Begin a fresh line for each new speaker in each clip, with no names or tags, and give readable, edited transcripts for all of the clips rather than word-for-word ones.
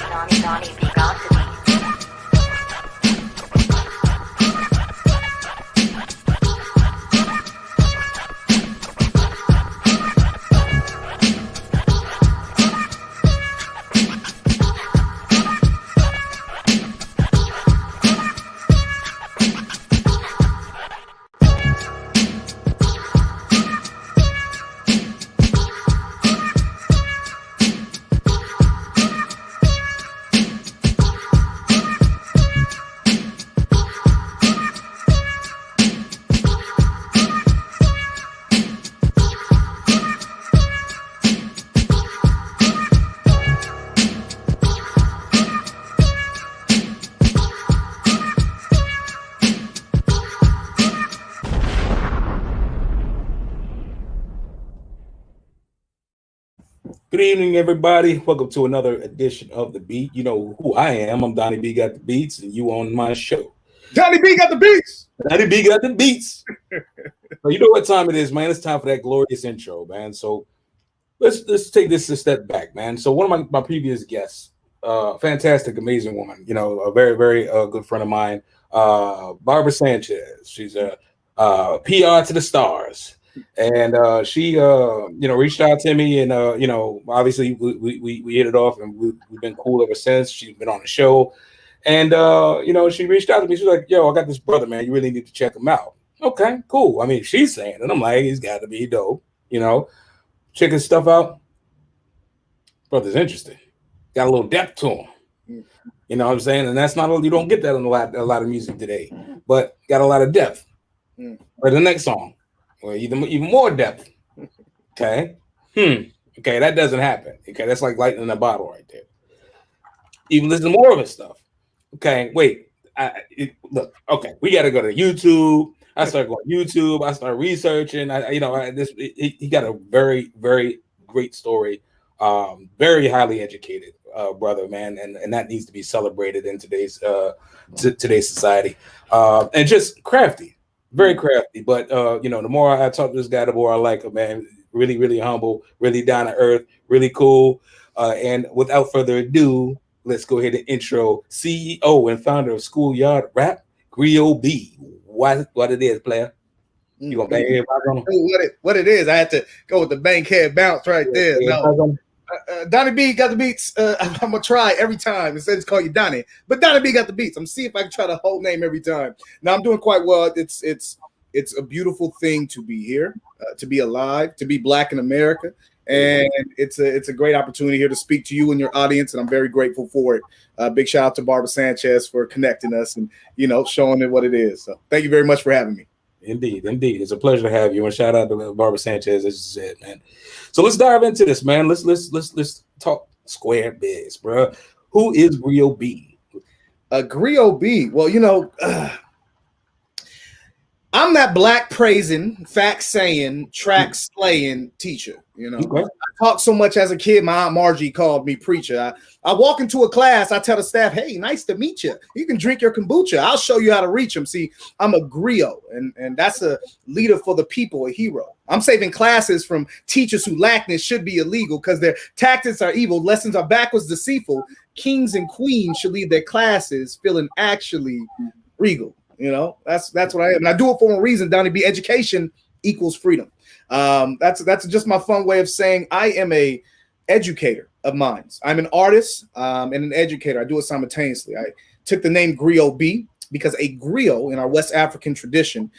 Donnie B got the beats.
Good evening, everybody. Welcome to another edition of The Beat. You know who I am. I'm Donnie B got the beats, and you on my show.
Donnie B got the beats.
Donnie B got the beats. So you know what time it is, man. It's time for that glorious intro, man. So let's take this a step back, man. So one of my previous guests, fantastic, amazing woman, you know, a very, very good friend of mine, Barbara Sanchez. She's a PR to the stars. And she, reached out to me, and obviously we hit it off, and we've been cool ever since. She's been on the show, and she reached out to me. She's like, "Yo, I got this brother, man. You really need to check him out." Okay, cool. I mean, she's saying it. I'm like, he's got to be dope. Check his stuff out. Brother's interesting. Got a little depth to him. You know what I'm saying? And that's not you don't get that in a lot of music today, but got a lot of depth. Or the next song. Well, even more depth. Okay. Okay, that doesn't happen. Okay, that's like lightning in a bottle right there. Even listen to more of his stuff. Okay, wait. Look. Okay, we got to go to YouTube. I started going to YouTube. I started researching. He got a very, very great story. Very highly educated brother, man, and that needs to be celebrated in today's society. And just crafty. Very crafty, but the more I talk to this guy, the more I like him, man. Really, really humble, really down to earth, really cool. And without further ado, let's go ahead and intro CEO and founder of SchoolYard Rap, Griot B. What it is, player? You gonna bang everybody on him?
What it is? I had to go with the bankhead bounce right there. No. Donnie B got the beats. I'm gonna try every time. Instead, it's called you Donnie, but Donnie B got the beats. I'm see if I can try the whole name every time. Now I'm doing quite well. It's a beautiful thing to be here, to be alive, to be Black in America, and it's a great opportunity here to speak to you and your audience, and I'm very grateful for it. Big shout out to Barbara Sanchez for connecting us and showing it what it is. So thank you very much for having me.
Indeed. It's a pleasure to have you. And shout out to Barbara Sanchez, as you said, man. So let's dive into this, man. Let's talk square biz, bro. Who is Griot B?
Griot B. Well, I'm that Black praising, fact saying, track slaying teacher. Okay. I talked so much as a kid. My Aunt Margie called me preacher. I walk into a class. I tell the staff, "Hey, nice to meet you. You can drink your kombucha. I'll show you how to reach them." See, I'm a griot, and that's a leader for the people, a hero. I'm saving classes from teachers who lackness should be illegal because their tactics are evil, lessons are backwards, deceitful. Kings and queens should leave their classes feeling actually regal. That's what I am, and I do it for a reason. Donnie B, education equals freedom. That's just my fun way of saying I am a educator of minds. I'm an artist and an educator. I do it simultaneously. I took the name Griot B because a griot in our West African tradition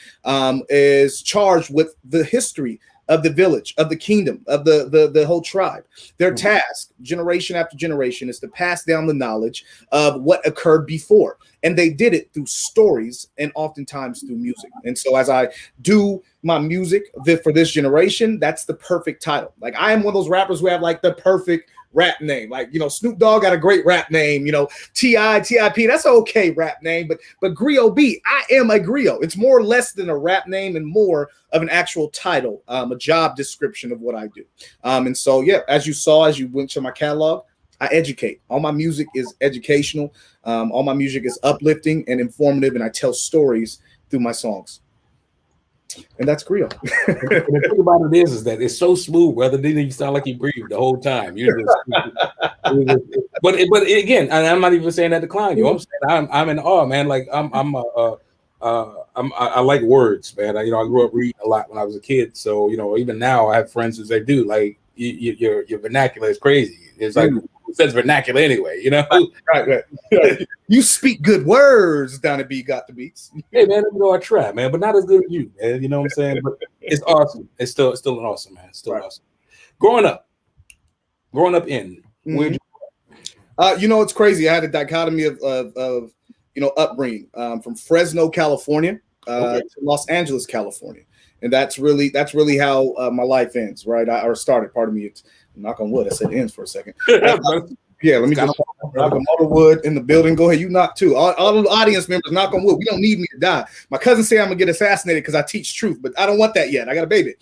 is charged with the history of the village, of the kingdom, of the whole tribe. Their task, generation after generation, is to pass down the knowledge of what occurred before. And they did it through stories and oftentimes through music. And so as I do my music for this generation, that's the perfect title. Like, I am one of those rappers who have like the perfect rap name. Like, Snoop Dogg got a great rap name, T.I., T.I.P., that's an okay rap name, but Griot B, I am a griot. It's more or less than a rap name and more of an actual title, a job description of what I do. And so, yeah, as you went to my catalog, I educate. All my music is educational. All my music is uplifting and informative, and I tell stories through my songs. And that's Griot.
And the thing about it is that it's so smooth, brother. It didn't even sound like you breathed the whole time. But again, I'm not even saying that to clown you. I'm saying I'm in awe, man. Like I like words, man. I grew up reading a lot when I was a kid, so even now I have friends who say, "Dude, like your vernacular is crazy." It's like it says vernacular anyway,
Right. You speak good words, Donnie B. GotDaBeats.
Hey man, I try, man, but not as good as you, man. You know what I'm saying? But it's awesome. It's still an awesome, man. It's still awesome. Growing up in where'd you
it's crazy. I had a dichotomy of upbringing from Fresno, California, to Los Angeles, California, and that's really how my life ends, right? Or started. Pardon me. It's knock on wood. I said ends for a second. Yeah, let me just knock on wood in the building. Go ahead, you knock too. All the audience members, knock on wood. We don't need me to die. My cousin say I'm gonna get assassinated because I teach truth, but I don't want that yet. I got a baby.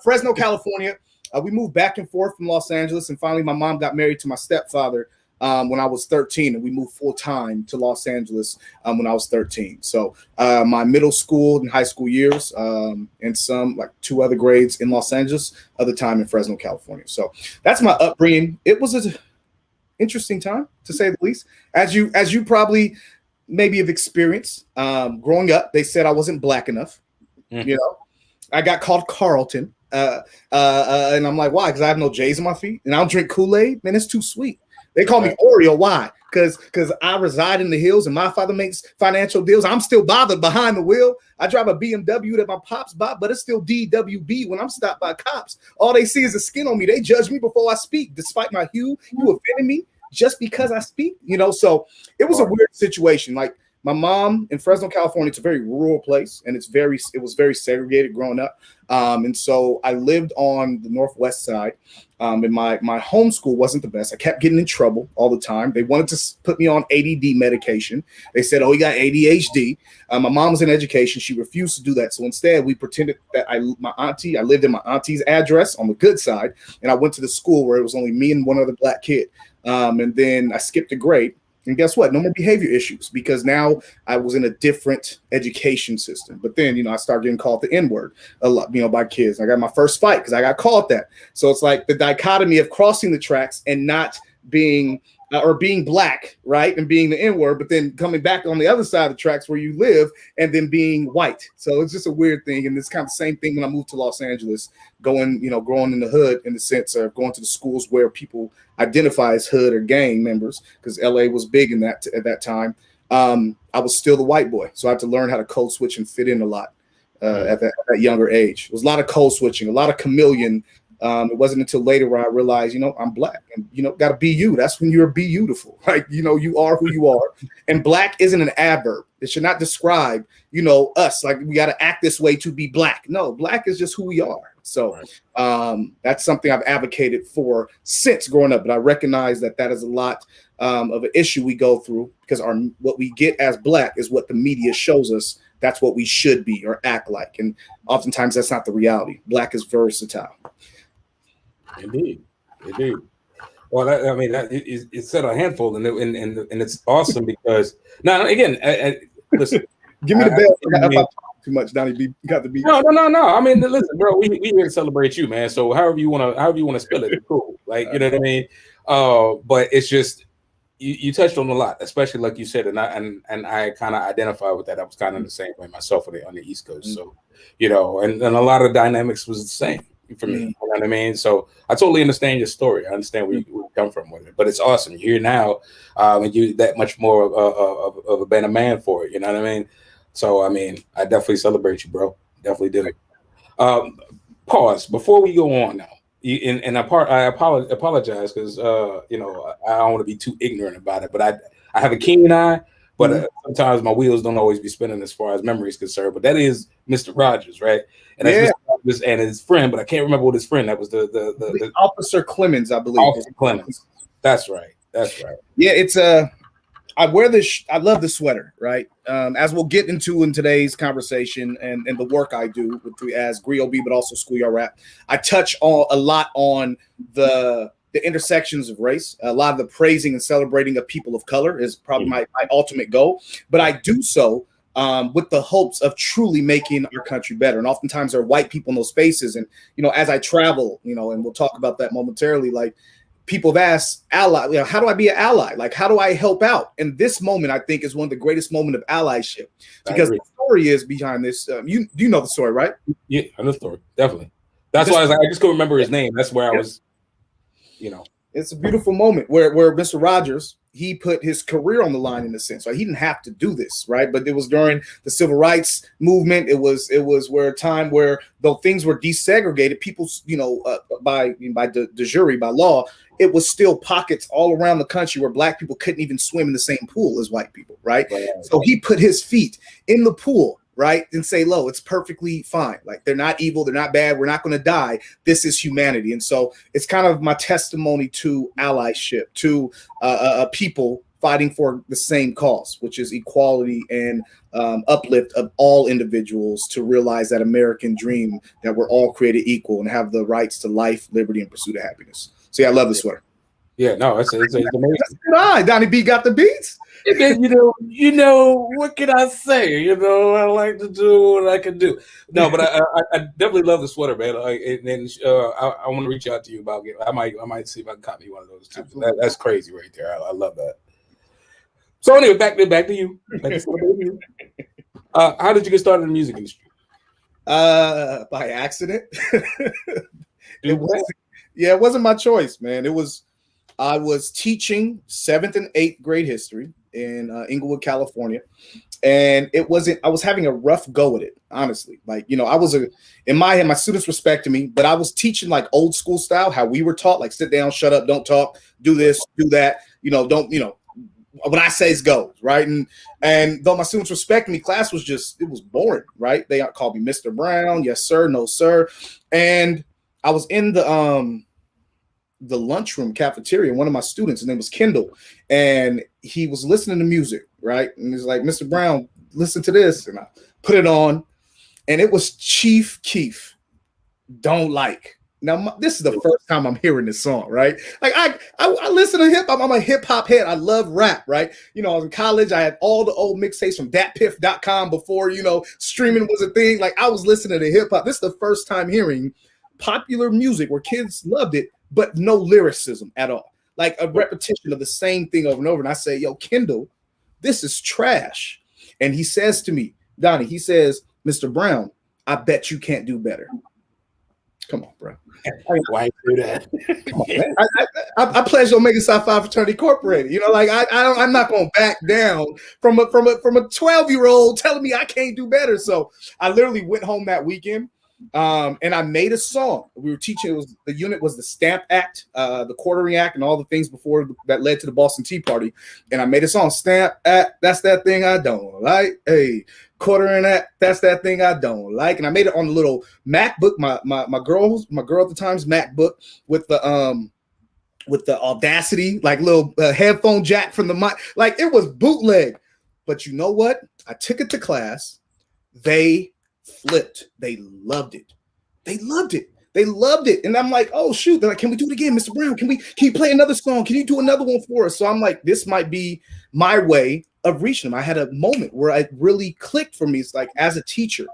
Fresno, California. We moved back and forth from Los Angeles, and finally, my mom got married to my stepfather when I was 13, and we moved full time to Los Angeles when I was 13. So my middle school and high school years, and some like 2 other grades in Los Angeles, other time in Fresno, California. So that's my upbringing. It was an interesting time, to say the least, as you probably maybe have experienced. Growing up, they said I wasn't black enough. I got called Carlton, and I'm like, why? Because I have no J's on my feet, and I don't drink Kool-Aid. Man, it's too sweet. They call me Oreo. Why? Because I reside in the hills and my father makes financial deals. I'm still bothered behind the wheel. I drive a BMW that my pops bought, but it's still DWB when I'm stopped by cops. All they see is the skin on me. They judge me before I speak. Despite my hue, you offended me just because I speak. So it was a weird situation. Like my mom in Fresno, California, it's a very rural place, and it was very segregated growing up. And so I lived on the northwest side. And my homeschool wasn't the best. I kept getting in trouble all the time. They wanted to put me on ADD medication. They said, "Oh, you got ADHD." My mom was in education. She refused to do that. So instead, we pretended that I lived in my auntie's address on the good side, and I went to the school where it was only me and one other black kid. And then I skipped a grade. And guess what? No more behavior issues, because now I was in a different education system. But then, I started getting called the N-word a lot, by kids. I got my first fight because I got called that. So it's like the dichotomy of crossing the tracks and not being or being black, right? And being the N-word, but then coming back on the other side of the tracks where you live and then being white. So it's just a weird thing. And it's kind of the same thing when I moved to Los Angeles, growing in the hood, in the sense of going to the schools where people identify as hood or gang members, because LA was big in that at that time. I was still the white boy. So I had to learn how to code switch and fit in a lot at that younger age. It was a lot of code switching, a lot of chameleon. It wasn't until later where I realized, I'm black, and got to be you. That's when you're beautiful. Like, you are who you are. And black isn't an adverb. It should not describe, us. Like we got to act this way to be black. No, black is just who we are. So that's something I've advocated for since growing up. But I recognize that is a lot of an issue we go through, because what we get as black is what the media shows us. That's what we should be or act like. And oftentimes that's not the reality. Black is versatile.
Indeed. Well, it said a handful, and it's awesome because now again, listen.
Give me the bell. If I talk too much, Donnie B. GotDaBeats.
No. I mean, listen, bro. We here to celebrate you, man. So however you want to spill it, it's cool. Like, you know what I mean. But it's just you touched on a lot, especially like you said, and I kind of identify with that. I was kind of the same way myself on the East Coast. So, and a lot of dynamics was the same for me. You know what I mean? So I totally understand your story. I understand where you come from with it, but it's awesome. You're here now, and you're that much more of a better man for it. You know what I mean? So, I mean, I definitely celebrate you, bro. Definitely do. Pause before we go on now. I apologize because, I don't want to be too ignorant about it, but I have a keen eye, but sometimes my wheels don't always be spinning as far as memory is concerned. But that is Mr. Rogers, right? And that's Mr. Rogers and his friend, but I can't remember what his friend. That was the
Officer Clemens, I believe.
Officer Clemens. That's right.
Yeah, it's I wear this. I love the sweater, right? As we'll get into in today's conversation and the work I do as Griot B, but also SchoolYard Rap. I touch a lot on the intersections of race. A lot of the praising and celebrating of people of color is probably my ultimate goal. But I do so with the hopes of truly making our country better. And oftentimes there are white people in those spaces. And, as I travel, and we'll talk about that momentarily, like people have asked ally, how do I be an ally? Like, how do I help out? And this moment, I think, is one of the greatest moments of allyship, because the story is behind this. You know the story, right?
Yeah, I know the story. Definitely. That's why I just couldn't remember his name. That's where I was,
It's a beautiful moment where Mr. Rogers, he put his career on the line in a sense. Right? He didn't have to do this, right? But it was during the civil rights movement. It was where a time where, though things were desegregated, people, by de jure, by law, it was still pockets all around the country where black people couldn't even swim in the same pool as white people, right? So he put his feet in the pool, right, and say, "Lo, it's perfectly fine. Like, they're not evil, they're not bad. We're not going to die. This is humanity." And so it's kind of my testimony to allyship, to people fighting for the same cause, which is equality and uplift of all individuals to realize that American dream that we're all created equal and have the rights to life, liberty, and pursuit of happiness. So yeah, I love this sweater.
Yeah, no, it's amazing.
Donnie B got the beats.
What can I say? I like to do what I can do. No, but I definitely love the sweater, man. I want to reach out to you about it. I might see if I can copy one of those too. That's crazy right there. I love that. So anyway, back to you. How did you get started in the music industry?
By accident. It wasn't my choice, man. I was teaching 7th and 8th grade history in Inglewood, California. And I was having a rough go at it, honestly. Like, in my head, my students respected me, but I was teaching like old school style, how we were taught, like sit down, shut up, don't talk, do this, do that, what I say is goes, right? And though my students respect me, class was it was boring, right? They called me Mr. Brown, yes, sir, no, sir. And I was in the lunchroom cafeteria. One of my students, his name was Kendall, and he was listening to music, right? And he's like, "Mr. Brown, listen to this." And I put it on, and it was Chief Keef, "Don't Like." Now, this is the first time I'm hearing this song, right? Like, I listen to hip hop. I'm a hip hop head. I love rap, right? I was in college. I had all the old mixtapes from datpiff.com before, streaming was a thing. Like, I was listening to hip hop. This is the first time hearing popular music where kids loved it, but no lyricism at all. Like a repetition of the same thing over and over. And I say, "Yo, Kendall, this is trash." And he says to me, Donnie, he says, "Mr. Brown, I bet you can't do better." Come on, bro.
Why do that?
Come on, man. I pledge Omega Psi Phi Fraternity Incorporated. I'm not going to back down from a 12-year-old telling me I can't do better. So I literally went home that weekend. And I made a song. We were teaching. The unit was the Stamp Act, the Quartering Act, and all the things before that led to the Boston Tea Party. And I made a song, Stamp Act, that's that thing I don't like. Hey, Quartering Act, that's that thing I don't like. And I made it on a little MacBook, my girl at the time's MacBook with the Audacity, like little headphone jack from the mic. Like, it was bootleg. But you know what? I took it to class. They flipped. They loved it. They loved it. And I'm like, "Oh shoot." They're like, "Can we do it again, Mr. Brown? Can you play another song? Can you do another one for us?" So I'm like, this might be my way of reaching them. I had a moment where it really clicked for me. It's like, as a teacher,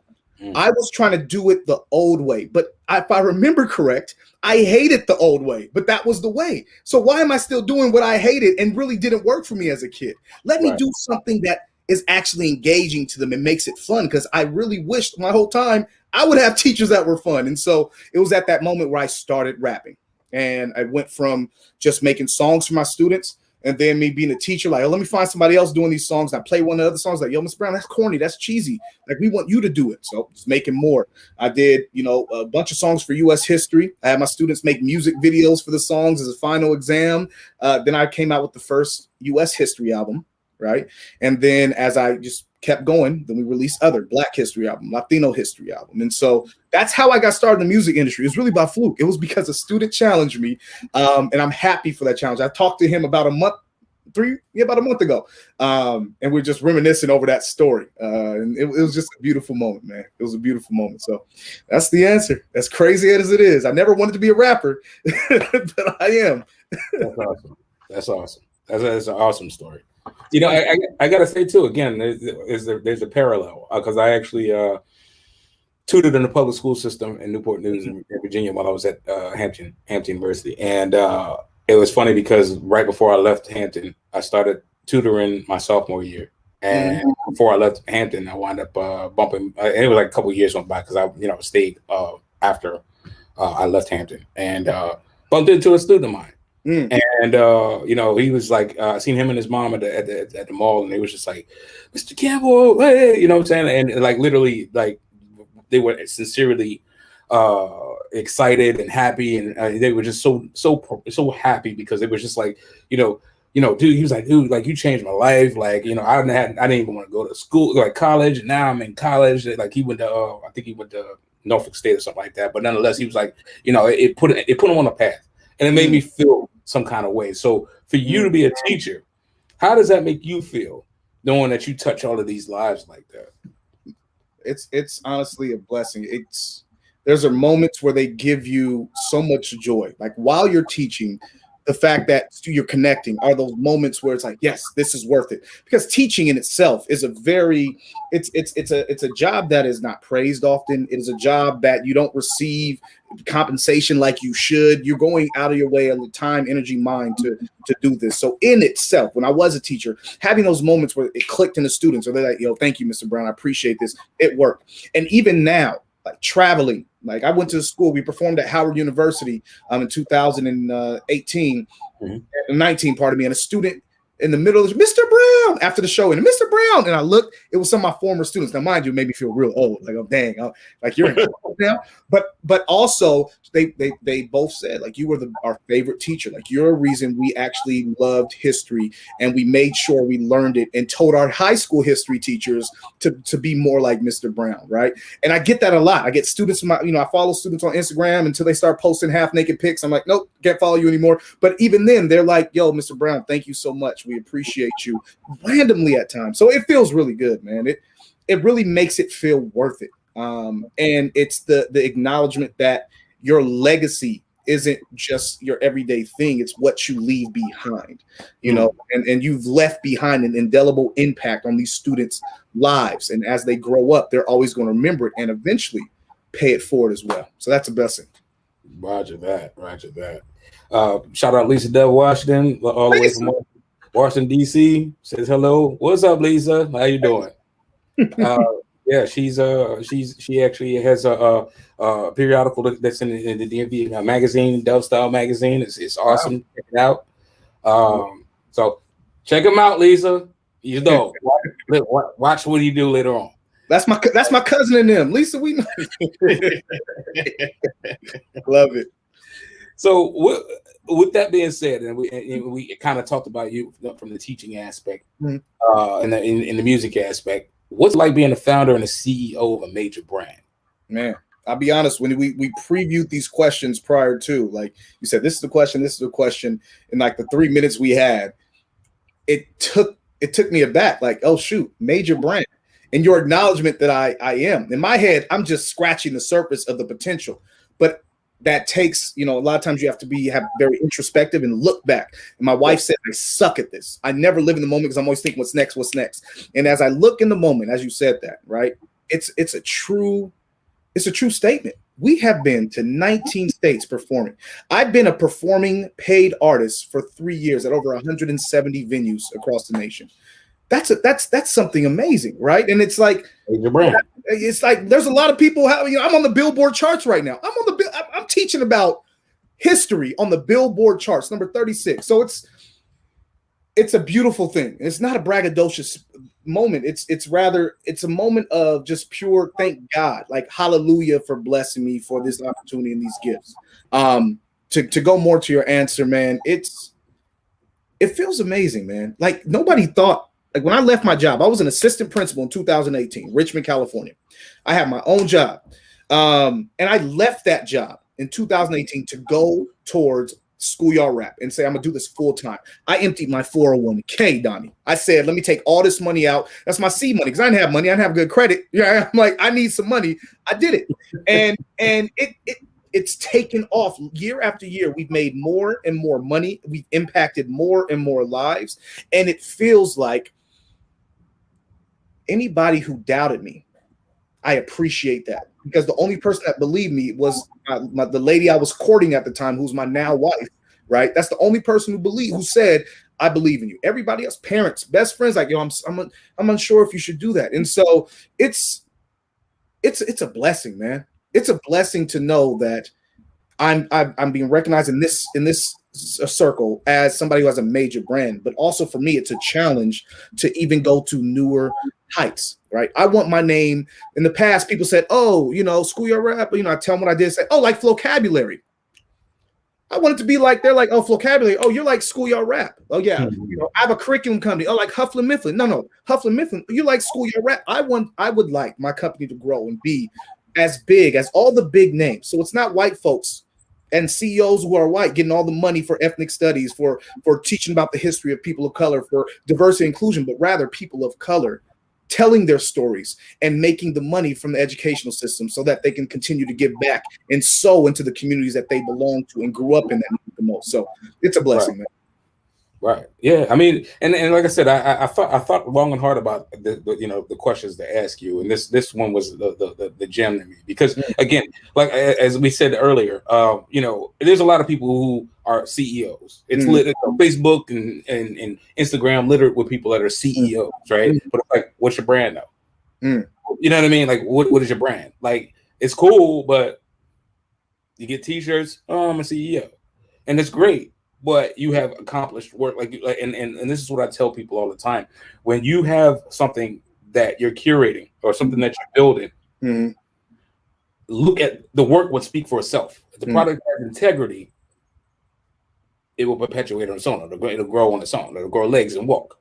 I was trying to do it the old way. But if I remember correct, I hated the old way, but that was the way. So why am I still doing what I hated and really didn't work for me as a kid? Let me do something that is actually engaging to them and makes it fun, because I really wished my whole time I would have teachers that were fun. And so it was at that moment where I started rapping, and I went from just making songs for my students, and then me being a teacher, like, "Oh, let me find somebody else doing these songs." And I play one of the other songs, like, "Yo, Mr. Brown, that's corny, that's cheesy. Like, we want you to do it." So just making more. I did, a bunch of songs for U.S. history. I had my students make music videos for the songs as a final exam. Then I came out with the first U.S. history album. Right. And then as I just kept going, then we released other Black history album, Latino history album. And so that's how I got started in the music industry. It was really by fluke. It was because a student challenged me. And I'm happy for that challenge. I talked to him about a month ago. And we're just reminiscing over that story. And it was just a beautiful moment, man. It was a beautiful moment. So that's the answer. As crazy as it is. I never wanted to be a rapper, but I am.
That's awesome. That's an awesome story. I gotta say too. Again, there's a parallel because I actually tutored in the public school system in Newport News in Virginia while I was at Hampton University, and it was funny because right before I left Hampton, I started tutoring my sophomore year, and before I left Hampton, I wound up bumping. It was like a couple of years went by because I stayed after I left Hampton, and bumped into a student of mine. And he was like, I seen him and his mom at the mall, and they was just like, Mr. Campbell, hey, you know what I'm saying? And like literally, like they were sincerely excited and happy, and they were just so happy because it was just like, dude, he was like, dude, like you changed my life, like I didn't even want to go to school, like college, and now I'm in college. Like he went to, I think he went to Norfolk State or something like that, but nonetheless, he was like, it put him on a path. And it made me feel some kind of way. So for you to be a teacher, how does that make you feel, knowing that you touch all of these lives like that?
It's honestly a blessing. There's moments where they give you so much joy. Like while you're teaching, the fact that you're connecting are those moments where it's like, yes, this is worth it. Because teaching in itself is it's a job that is not praised often. It is a job that you don't receive compensation like you should. You're going out of your way, of time, energy, mind to do this. So in itself, when I was a teacher, having those moments where it clicked in the students, or they're like, thank you, Mr. Brown, I appreciate this. It worked. And even now, like traveling, like I went to school, we performed at Howard University in 2018, 19, pardon me, and a student in the middle of Mr. Brown after the show, and Mr. Brown, and I looked, it was some of my former students. Now, mind you, it made me feel real old, like, oh dang, like you're in now. But also they both said, like, you were our favorite teacher, like you're a reason we actually loved history, and we made sure we learned it and told our high school history teachers to be more like Mr. Brown, right? And I get that a lot. I get students, I follow students on Instagram until they start posting half naked pics. I'm like, nope, can't follow you anymore. But even then, they're like, yo, Mr. Brown, thank you so much. We appreciate you, randomly at times. So it feels really good, man. It really makes it feel worth it. And it's the acknowledgement that your legacy isn't just your everyday thing. It's what you leave behind, and you've left behind an indelible impact on these students' lives. And as they grow up, they're always going to remember it and eventually pay it forward as well. So that's a blessing.
Roger that. Shout out Lisa Dell Washington, all the way from Washington, DC, says hello. What's up, Lisa? How you doing? Yeah, she actually has a periodical that's in the DMV magazine, Dove Style magazine. It's awesome. Wow. Check it out. So check him out, Lisa. Watch what you do later on.
That's my cousin and them. Lisa, we know. Love it.
So with that being said, and we kind of talked about you from the teaching aspect, and in the music aspect. What's it like being a founder and a CEO of a major brand? Man,
I'll be honest, when we previewed these questions prior to, like you said, this is the question, in like the 3 minutes we had, it took me aback, like, oh shoot, major brand. And your acknowledgement that I am. In my head, I'm just scratching the surface of the potential. But that takes, a lot of times you have to have very introspective and look back. And my wife said, I suck at this. I never live in the moment because I'm always thinking what's next. And as I look in the moment, as you said that, right, it's a true statement. We have been to 19 states performing. I've been a performing paid artist for 3 years at over 170 venues across the nation. That's something amazing, right? And it's like, it's like there's a lot of people. I'm on the Billboard charts right now. I'm teaching about history on the Billboard charts, number 36. So it's a beautiful thing. It's not a braggadocious moment. It's rather a moment of just pure thank God, like hallelujah for blessing me for this opportunity and these gifts. To go more to your answer, man, it feels amazing, man. Like nobody thought. Like when I left my job, I was an assistant principal in 2018, Richmond, California. I had my own job. And I left that job in 2018 to go towards SchoolYard Rap and say, I'm going to do this full time. I emptied my 401k, Donnie. I said, let me take all this money out. That's my seed money because I didn't have money. I didn't have good credit. Yeah, I'm like, I need some money. I did it. And it's taken off year after year. We've made more and more money. We've impacted more and more lives. And it feels like anybody who doubted me, I appreciate that, because the only person that believed me was the lady I was courting at the time, who's my now wife, right? That's the only person who said, I believe in you. Everybody else, parents, best friends, like, yo, I'm unsure if you should do that. And so it's a blessing, man. It's a blessing to know that I'm being recognized in this circle as somebody who has a major brand, but also for me, it's a challenge to even go to newer heights, right? I want my name. In the past, people said, oh, SchoolYard Rap, I tell them what I did, say, oh, like vocabulary. I want it to be like, they're like, oh, vocabulary. Oh, you're like SchoolYard Rap. Oh, yeah. I have a curriculum company. Oh, like Hufflin Mifflin. No. Hufflin Mifflin. You like SchoolYard Rap. I would like my company to grow and be as big as all the big names. So it's not white folks and CEOs who are white getting all the money for ethnic studies, for teaching about the history of people of color, for diversity and inclusion, but rather people of color telling their stories and making the money from the educational system so that they can continue to give back and sow into the communities that they belong to and grew up in that the most. So it's a blessing, man.
Right. Yeah. I mean, and like I said, I thought long and hard about the questions to ask you, and this one was the gem to me, because again, like as we said earlier, there's a lot of people who are CEOs. It's lit, Facebook and Instagram littered with people that are CEOs, right? But it's like, what's your brand though? You know what I mean? Like, what is your brand? Like, it's cool, but you get T-shirts. Oh, I'm a CEO, and it's great. But you have accomplished work, and this is what I tell people all the time. When you have something that you're curating or something that you're building, look at the work would speak for itself. If the product has integrity, it will perpetuate on its own. It'll grow on its own. It'll grow legs and walk.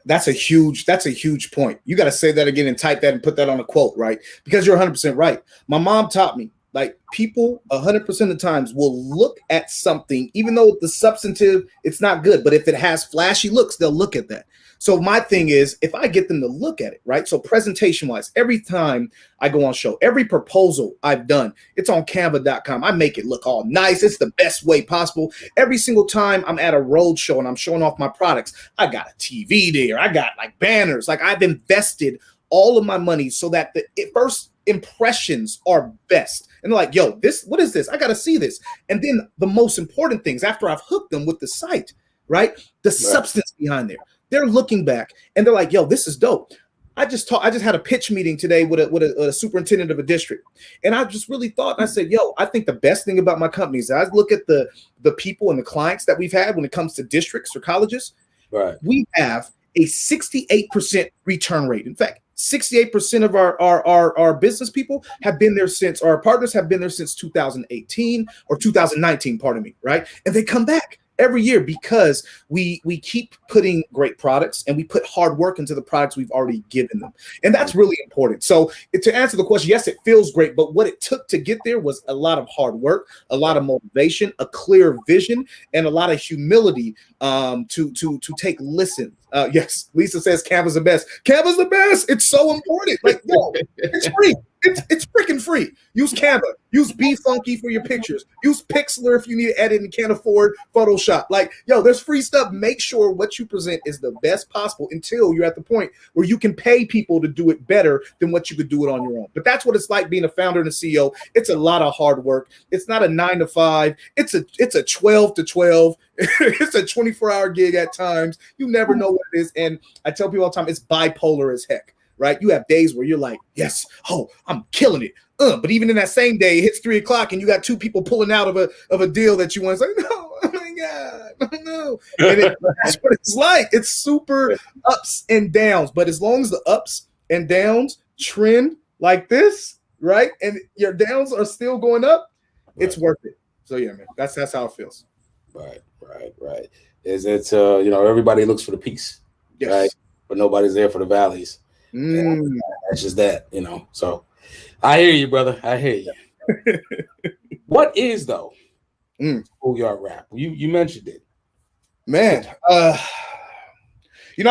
That's a huge point. You got to say that again and type that and put that on a quote, right? Because you're 100% right. My mom taught me, like, people 100% of the times will look at something, even though the substantive, it's not good, but if it has flashy looks, they'll look at that. So my thing is, if I get them to look at it, right? So presentation wise, every time I go on show, every proposal I've done, it's on canva.com. I make it look all nice. It's the best way possible. Every single time I'm at a road show and I'm showing off my products, I got a TV there. I got like banners. Like, I've invested all of my money so that the first impressions are best. And they're like, yo, what is this? I got to see this. And then the most important things, after I've hooked them with the site, right? The substance behind there. They're looking back and they're like, yo, this is dope. I just had a pitch meeting today with a superintendent of a district. And I just really thought, and I said, yo, I think the best thing about my company is I look at the people and the clients that we've had when it comes to districts or colleges. Right. We have a 68% return rate. In fact, 68% of our business people have been there since, our partners have been there since 2018 or 2019, pardon me, right? And they come back every year because we keep putting great products and we put hard work into the products we've already given them. And that's really important. So to answer the question, yes, it feels great, but what it took to get there was a lot of hard work, a lot of motivation, a clear vision, and a lot of humility to take listen. Yes, Lisa says Canva's the best. Canva's the best. It's so important. Like, yo, it's free. It's freaking free. Use Canva. Use Be Funky for your pictures. Use Pixlr if you need to edit and can't afford Photoshop. Like, yo, there's free stuff. Make sure what you present is the best possible until you're at the point where you can pay people to do it better than what you could do it on your own. But that's what it's like being a founder and a CEO. It's a lot of hard work. It's not a 9 to 5. It's a 12 to 12. It's a 24-hour gig at times. You never know what it is. And I tell people all the time, it's bipolar as heck. Right? You have days where you're like, yes, oh, I'm killing it. But even in that same day, it hits 3 o'clock and you got 2 people pulling out of a deal that you want to say, no, oh my God, no. And that's what it's like. It's super ups and downs. But as long as the ups and downs trend like this, right? And your downs are still going up, it's worth it. So yeah, man, that's how it feels.
Right. It's everybody looks for the peaks, yes, right? But nobody's there for the valleys. That's just that, So I hear you, brother. I hear you. What is though SchoolYard Rap? You mentioned it,
man. I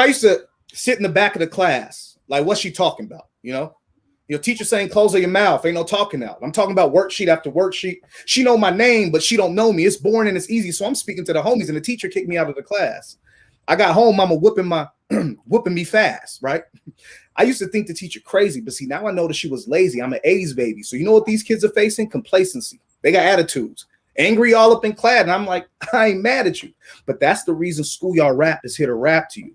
used to sit in the back of the class, like, what's she talking about? Your teacher saying, close your mouth, ain't no talking out. I'm talking about worksheet after worksheet. She know my name, but she don't know me. It's boring and it's easy. So I'm speaking to the homies and the teacher kicked me out of the class. I got home, mama whooping me fast, right? I used to think the teacher crazy, but see, now I know that she was lazy. I'm an 80s baby. So you know what these kids are facing? Complacency. They got attitudes. Angry all up in class. And I'm like, I ain't mad at you. But that's the reason SchoolYard Rap is here to rap to you,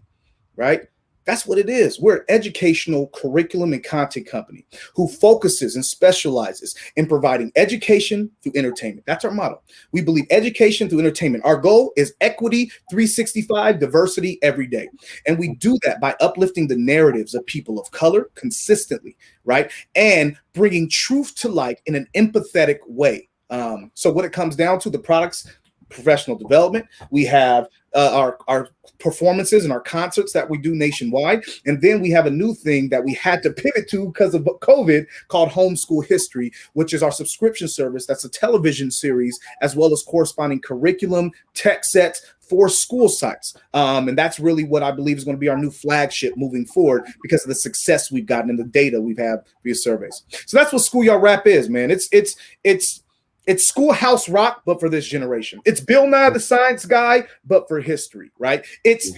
right? That's what it is. We're an educational curriculum and content company who focuses and specializes in providing education through entertainment. That's our motto. We believe education through entertainment. Our goal is equity 365, diversity every day. And we do that by uplifting the narratives of people of color consistently, right? And bringing truth to light in an empathetic way. So what it comes down to, the products, professional development, we have our performances and our concerts that we do nationwide. And then we have a new thing that we had to pivot to because of COVID called Homeschool History, which is our subscription service. That's a television series, as well as corresponding curriculum, tech sets for school sites. And that's really what I believe is going to be our new flagship moving forward because of the success we've gotten and the data we've had via surveys. So that's what SchoolYard Rap is, man. It's schoolhouse rock, but for this generation. It's Bill Nye the Science Guy, but for history, right? It's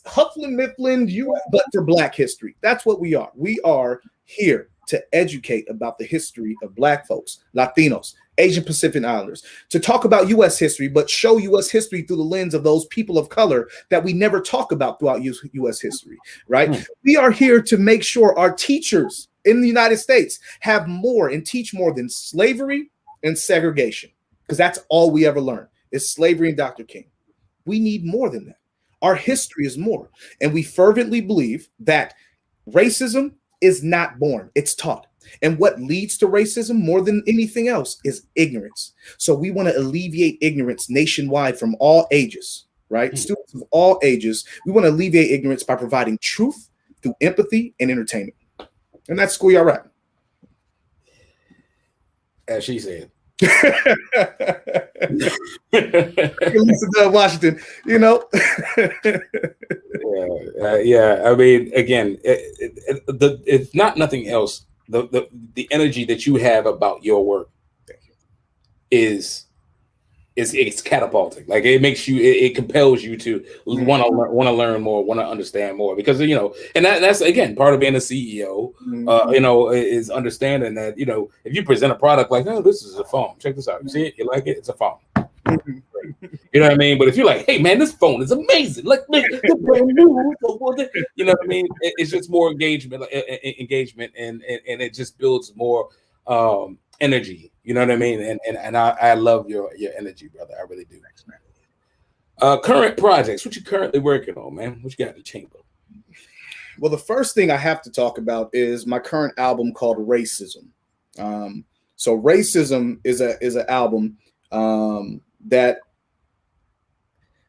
Hufflin Mifflin, but for Black history. That's what we are. We are here to educate about the history of Black folks, Latinos, Asian Pacific Islanders, to talk about U.S. history, but show U.S. history through the lens of those people of color that we never talk about throughout U.S. history, right? We are here to make sure our teachers in the United States have more and teach more than slavery and segregation, because that's all we ever learned is slavery and Dr. King. We need more than that. Our history is more. And we fervently believe that racism is not born, it's taught. And what leads to racism more than anything else is ignorance. So we want to alleviate ignorance nationwide from all ages, right? Students of all ages. We want to alleviate ignorance by providing truth through empathy and entertainment. And that's SchoolYard Rap.
As she said.
Washington, you know.
Yeah. I mean, again, it's not nothing else. The energy that you have about your work is it's catapulting. Like it makes you, it compels you to want to learn more, want to understand more, because and that's again part of being a CEO. Is understanding that if you present a product like, oh, this is a phone, check this out, you see it, you like it, it's a phone. You know what I mean? But if you're like, hey man, this phone is amazing, like brand new, you know what I mean? It's just more engagement, and it just builds more energy. You know what I mean? And I love your energy, brother. I really do. Current projects. What you currently working on, man? What you got in the chamber?
Well, the first thing I have to talk about is my current album called Racism. So Racism is an album that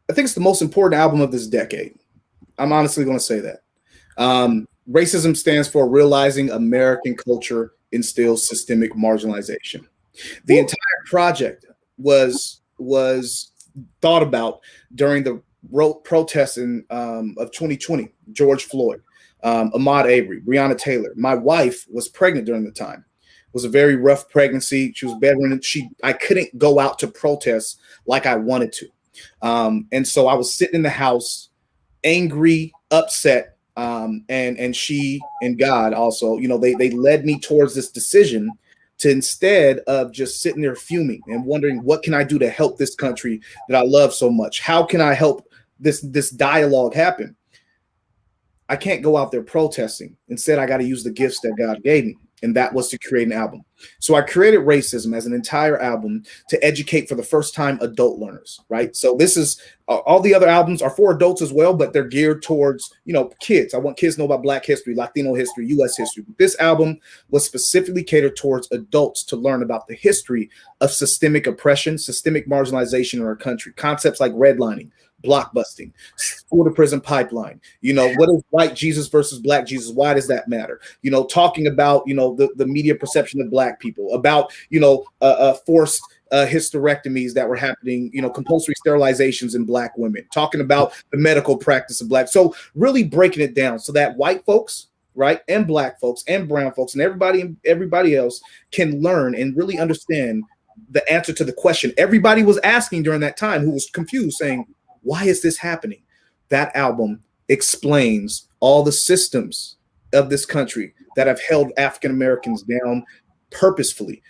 I think it's the most important album of this decade. I'm honestly going to say that. Racism stands for Realizing American Culture Instills Systemic Marginalization. The entire project was thought about during the protests of 2020, George Floyd, Ahmaud Arbery, Breonna Taylor. My wife was pregnant during the time. It was a very rough pregnancy. She was bedridden. I couldn't go out to protest like I wanted to. And so I was sitting in the house, angry, upset, and she and God also, they led me towards this decision to, instead of just sitting there fuming and wondering, what can I do to help this country that I love so much? How can I help this dialogue happen? I can't go out there protesting. Instead, I got to use the gifts that God gave me. And that was to create an album. So I created Racism as an entire album to educate for the first time adult learners, right? So this is all the other albums are for adults as well, but they're geared towards, kids. I want kids to know about Black history, Latino history, U.S. history. This album was specifically catered towards adults to learn about the history of systemic oppression, systemic marginalization in our country. Concepts like redlining, blockbusting, school to prison pipeline. What is white Jesus versus Black Jesus? Why does that matter? Talking about, the media perception of Black people, about, forced hysterectomies that were happening, compulsory sterilizations in Black women, talking about the medical practice of Black. So really breaking it down so that white folks, right, and black folks and brown folks and everybody else can learn and really understand the answer to the question everybody was asking during that time, who was confused, saying, why is this happening? That album explains all the systems of this country that have held African Americans down purposefully,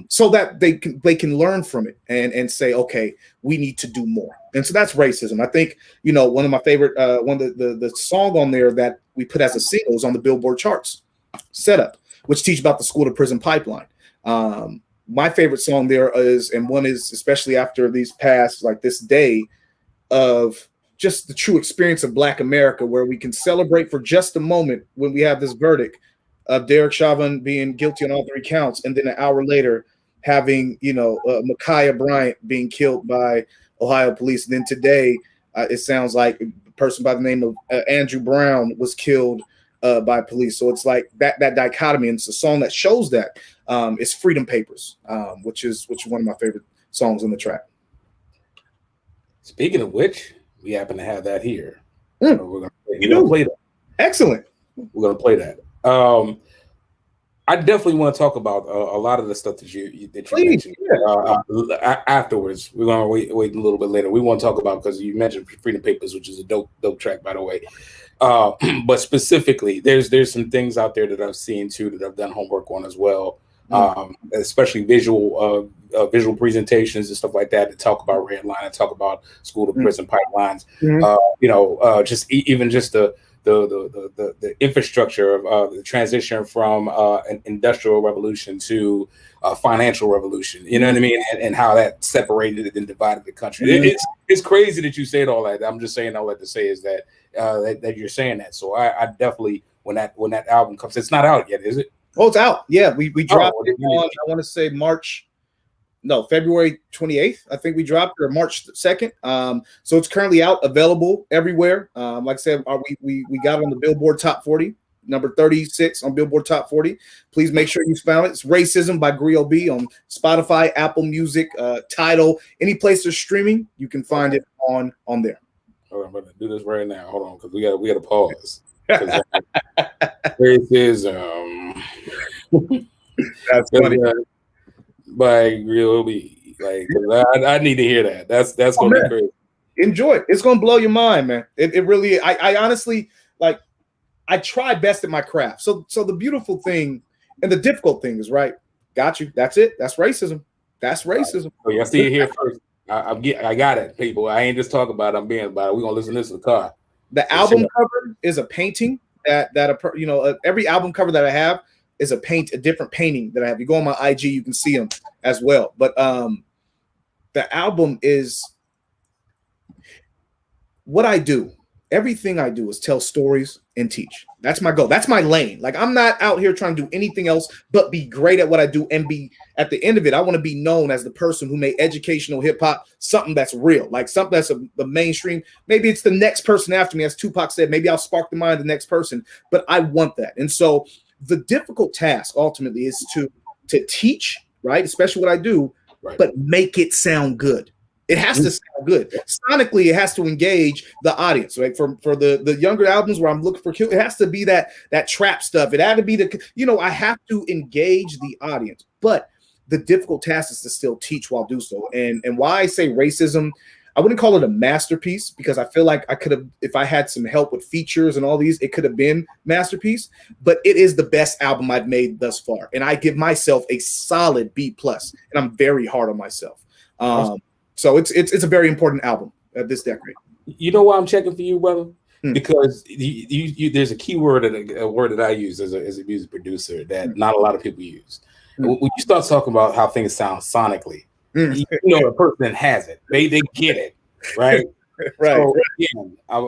so that they can learn from it and say, okay, we need to do more. And so that's racism. I think, you know, one of my favorite, one of the song on there that we put as a single is on the Billboard charts, Setup, which teach about the school to prison pipeline. My favorite song there is, and one is especially after these past, like this day of just the true experience of Black America, where we can celebrate for just a moment when we have this verdict of Derek Chauvin being guilty on all 3 counts, and then an hour later having, you know, Ma'Khia Bryant being killed by Ohio police. And then today, it sounds like a person by the name of Andrew Brown was killed by police. So it's like that dichotomy, and it's a song that shows that. It's Freedom Papers, which is one of my favorite songs on the track.
Speaking of which, we happen to have that here.
We're
gonna play that.
Excellent.
We're gonna play that. I definitely want to talk about a lot of the stuff that you mentioned. Yeah. Afterwards, we're gonna wait a little bit later. We want to talk about, because you mentioned Freedom Papers, which is a dope track, by the way. But specifically, there's some things out there that I've seen too that I've done homework on as well. Especially visual presentations and stuff like that, to talk about red line and talk about school to prison pipelines. Just even just the infrastructure of the transition from an industrial revolution to a financial revolution. You know what I mean? And how that separated and divided the country. It's crazy that you said all that. I'm just saying all that to say is that that you're saying that. So I definitely, when that album comes, it's not out yet, is it?
Oh, it's out. Yeah, we dropped it on, I want to say February 28th. I think we dropped it, or March 2nd. So it's currently out, available everywhere. Like I said, we got it on the Billboard Top 40, number 36 on Billboard Top 40. Please make sure you found it. It's Racism by Griot B on Spotify, Apple Music, Tidal, any place they're streaming, you can find it on there.
All right, I'm gonna do this right now. Hold on, because we got to pause. Racism.
That's funny.
By Griot B. Like, I need to hear that. That's gonna be crazy.
Enjoy it. It's gonna blow your mind, man. It really. I honestly, like, I try best at my craft. So the beautiful thing and the difficult thing is, right, got you. That's it. That's racism. That's racism.
So y'all see it here first. I got it, people. I ain't just talking about it. I'm being about it. We're gonna listen to this in the car.
The album cover is a painting every album cover that I have is a different painting that I have. You go on my IG, you can see them as well. But the album is what I do. Everything I do is tell stories and teach. That's my goal. That's my lane. Like, I'm not out here trying to do anything else but be great at what I do, and be, at the end of it, I want to be known as the person who made educational hip hop something that's real, like something that's the mainstream. Maybe it's the next person after me, as Tupac said. Maybe I'll spark the mind of the next person, but I want that. And so the difficult task ultimately is to teach, right? Especially what I do, right, but make it sound good. It has to sound good. Sonically, it has to engage the audience, right? For the younger albums where I'm looking for, it has to be that trap stuff. It had to be I have to engage the audience. But the difficult task is to still teach while do so. And why I say racism, I wouldn't call it a masterpiece, because I feel like I could have, if I had some help with features and all these, it could have been masterpiece. But it is the best album I've made thus far, and I give myself a solid B+. And I'm very hard on myself. So it's a very important album this decade. You know why I'm checking for you, brother? Because you there's a key word, a word that I use as a music producer that not a lot of people use. When you start talking about how things sound sonically, you know, a person has it. They get it, right? Right. So, again, I'm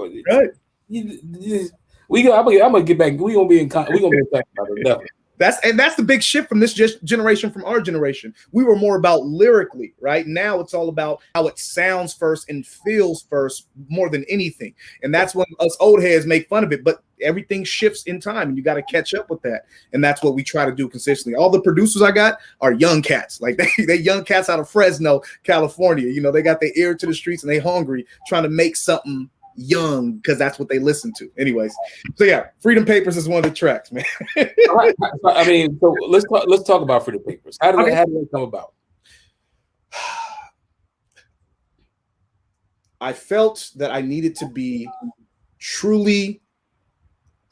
gonna get back. We're gonna be in touch about it. Definitely. That's the big shift from this generation, from our generation. We were more about lyrically, right? Now it's all about how it sounds first and feels first more than anything. And that's when us old heads make fun of it, but everything shifts in time and you got to catch up with that. And that's what we try to do consistently. All the producers I got are young cats. Like they young cats out of Fresno, California. You know, they got their ear to the streets and they hungry, trying to make something young because that's what they listen to. Anyways, so yeah, Freedom Papers is one of the tracks, man.
Right. I mean, so let's talk about Freedom Papers. How did that come about?
I felt that I needed to be truly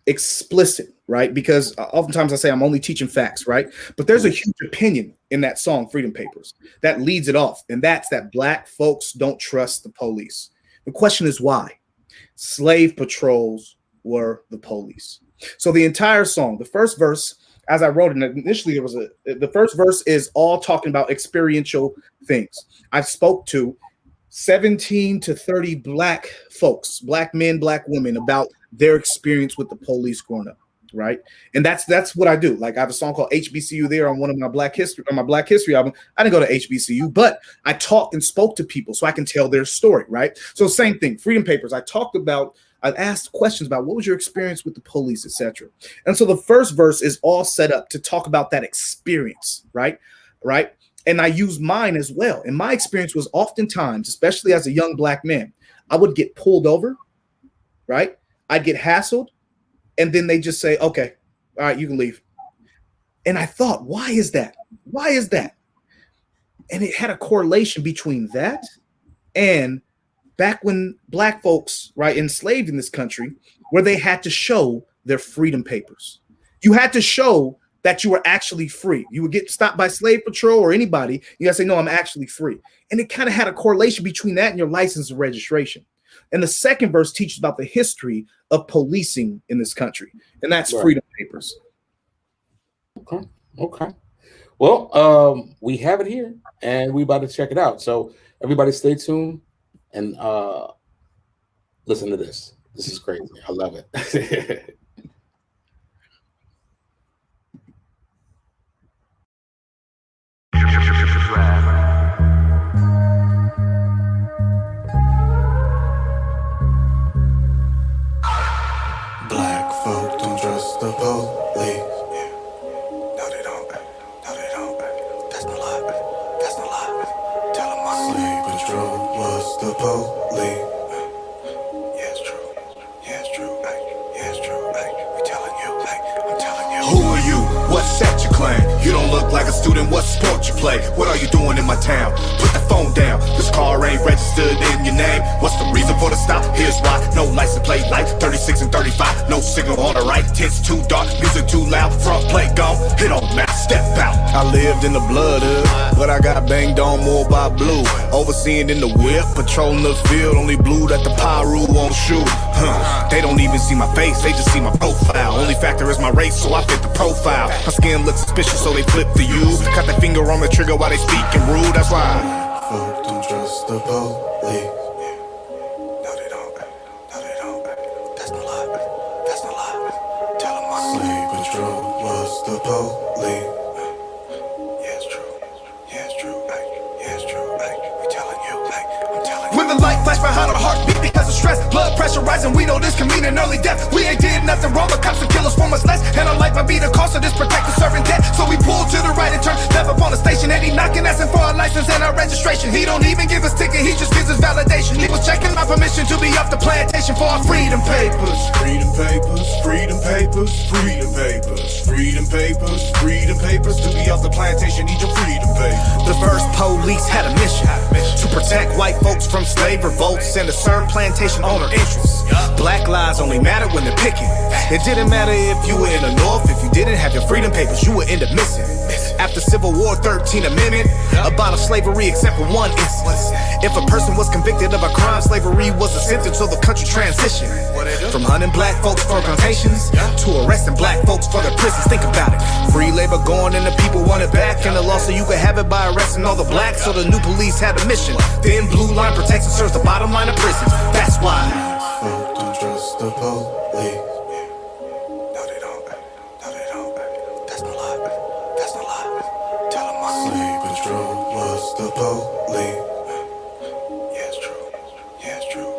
explicit, right? Because oftentimes I say I'm only teaching facts, right? But there's a huge opinion in that song, Freedom Papers, that leads it off. And that's that Black folks don't trust the police. The question is why? Slave patrols were the police. So the entire song, the first verse, as I wrote it, initially the first verse is all talking about experiential things. I spoke to 17 to 30 Black folks, Black men, Black women, about their experience with the police growing up, right? And that's what I do. Like I have a song called HBCU there on one of my Black History album. I didn't go to HBCU, but I talked and spoke to people so I can tell their story, right? So same thing, Freedom Papers. I asked questions about what was your experience with the police, etc. And so the first verse is all set up to talk about that experience, right? And I use mine as well. And my experience was oftentimes, especially as a young Black man, I would get pulled over, right? I'd get hassled, and then they just say, okay, all right, you can leave. And I thought, why is that? Why is that? And it had a correlation between that and back when Black folks, right, enslaved in this country, where they had to show their freedom papers. You had to show that you were actually free. You would get stopped by slave patrol or anybody. You gotta say, no, I'm actually free. And it kind of had a correlation between that and your license and registration. And the second verse teaches about the history of policing in this country. And that's right. Freedom Papers.
Okay. Well, we have it here and we about to check it out. So everybody stay tuned and listen to this. This is crazy. I love it.
Black folk don't trust the police. Yeah. No, they don't. No, they don't. That's no lie. That's no lie. Tell them my slave patrol was the police. Yeah, it's true. Yeah, it's true. Yeah, it's true. We telling you. I'm telling you. Who are you? What set you claim? You don't look like a student. What sport you play? What are you doing in my town? Put the phone down. This car ain't registered in your name. What's the reason for the stop? Here's why. No license plate light. 36 and 35. No signal on the right. Tents too dark. Music too loud. Front plate gone. Hit on map. Step out. I lived in the blood hood, but I got banged on more by blue. Overseeing in the whip. Patrolling the field. Only blue that the Pyru won't shoot. They don't even see my face. They just see my profile. Only factor is my race, so I fit the profile. My skin looks suspicious, so they flip to you. Cut their finger on the trigger while they speaking rude. That's why folk don't trust the police. No, they don't. No, they don't. That's no lie. That's no lie. Tell them my slave patrol was the police. Yeah, it's true. Yeah, it's true. Yeah, it's true. We telling you. I'm telling you. When the light flash behind our heartbeat because of stress, blood pressure rising, we know this can mean an early death. We ain't did nothing wrong, but cops and killers for much less. And our life might be the cost of this protector serving debt. So we pull to the right and turn left up on the station. And he knocking, asking for our license and our registration. He don't even give us ticket, he just gives us validation. He was checking my permission to be off the plantation for our freedom papers. Freedom papers, freedom papers, freedom papers, freedom papers, freedom papers. To be off the plantation, need your freedom papers. The first police had a mission to protect white folks from slave revolts and to serve plantation owner interests. Black lives only matter when they're picking. It didn't matter if you were in the North. If you didn't have your freedom papers, you would end up missing. After Civil War, 13th Amendment abolished slavery except for one instance. If a person was convicted of a crime, slavery was a sentence, so the country transitioned from hunting black folks for plantations to arresting black folks for their prisons. Think about it. Free labor going and the people want it back, and the law so you could have it by arresting all the blacks. So the new police had a mission. Thin blue line protects and serves the bottom line of prisons. That's why folk don't trust the police. No, they don't. No, they don't. That's no lie. That's no lie. Tell them my slave patrol was the police. Yeah, it's true. Yeah, it's true.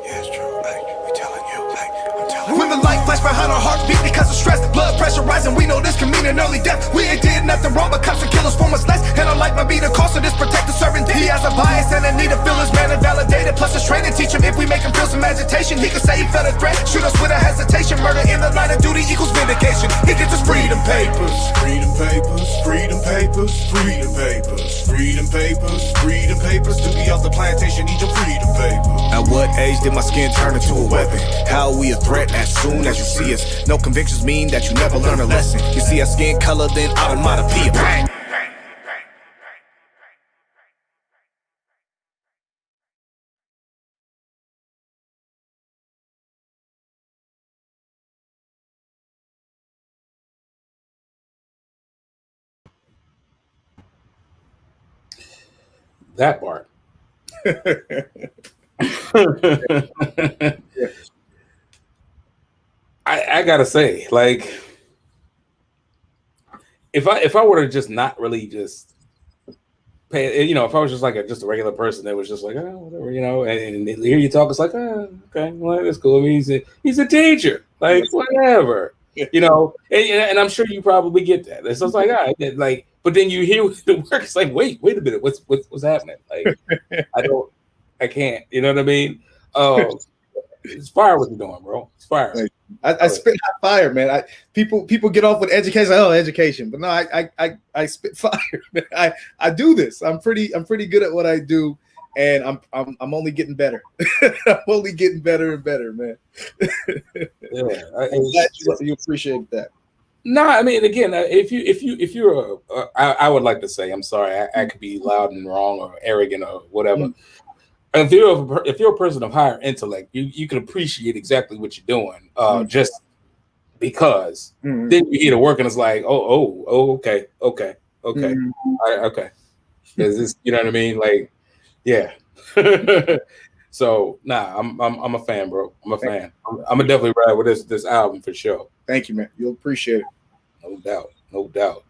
Yeah, it's true. We telling you. I'm telling you. When the
a light flash behind our heartbeat because of stress. Blood pressure rising, we know this can mean an early death. We ain't did nothing wrong, but cops and killers form us less. And our life might be the cost of this protected servant. He has a bias and a need to feel his man and validated. Plus his training teach him if we make him feel some agitation. He could say he felt a threat, shoot us with a hesitation. Murder in the line of duty equals vindication. He gets his freedom papers. Freedom papers, freedom papers, freedom papers, freedom papers, freedom papers. To be off the plantation, need your freedom papers. At what age did my skin turn into a weapon? How are we a threat as soon as you see us? No convictions mean that you never learn a lesson. You see our skin color, then automatopoeia. Bang!
That part. I gotta say, like, if I were to just not really just pay, you know, if I was just like just a regular person that was just like, oh, whatever, you know, and hear you talk, it's like, oh, okay, well, that's cool. I mean, he's a teacher, like, whatever, you know, and I'm sure you probably get that. It's just like, all right, like, but then you hear the work, it's like, wait a minute, what's happening? Like, I can't, you know what I mean? It's fire what you're doing, bro. It's fire.
I spit hot fire, man. People get off with education. Like, oh, education, but no, I spit fire. Man. I do this. I'm pretty good at what I do, and I'm only getting better. I'm only getting better and better, man.
Yeah,
I'm glad you appreciate that.
No, I mean, again, if you're I would like to say, I'm sorry, I could be loud and wrong or arrogant or whatever. If you're a person of higher intellect, you can appreciate exactly what you're doing, just because. Then you hear the work and it's like, okay, okay. Is this, you know what I mean? Like, yeah. So I'm a fan, bro. I'm a fan. I'm gonna definitely ride with this album for sure.
Thank you, man. You'll appreciate it.
No doubt.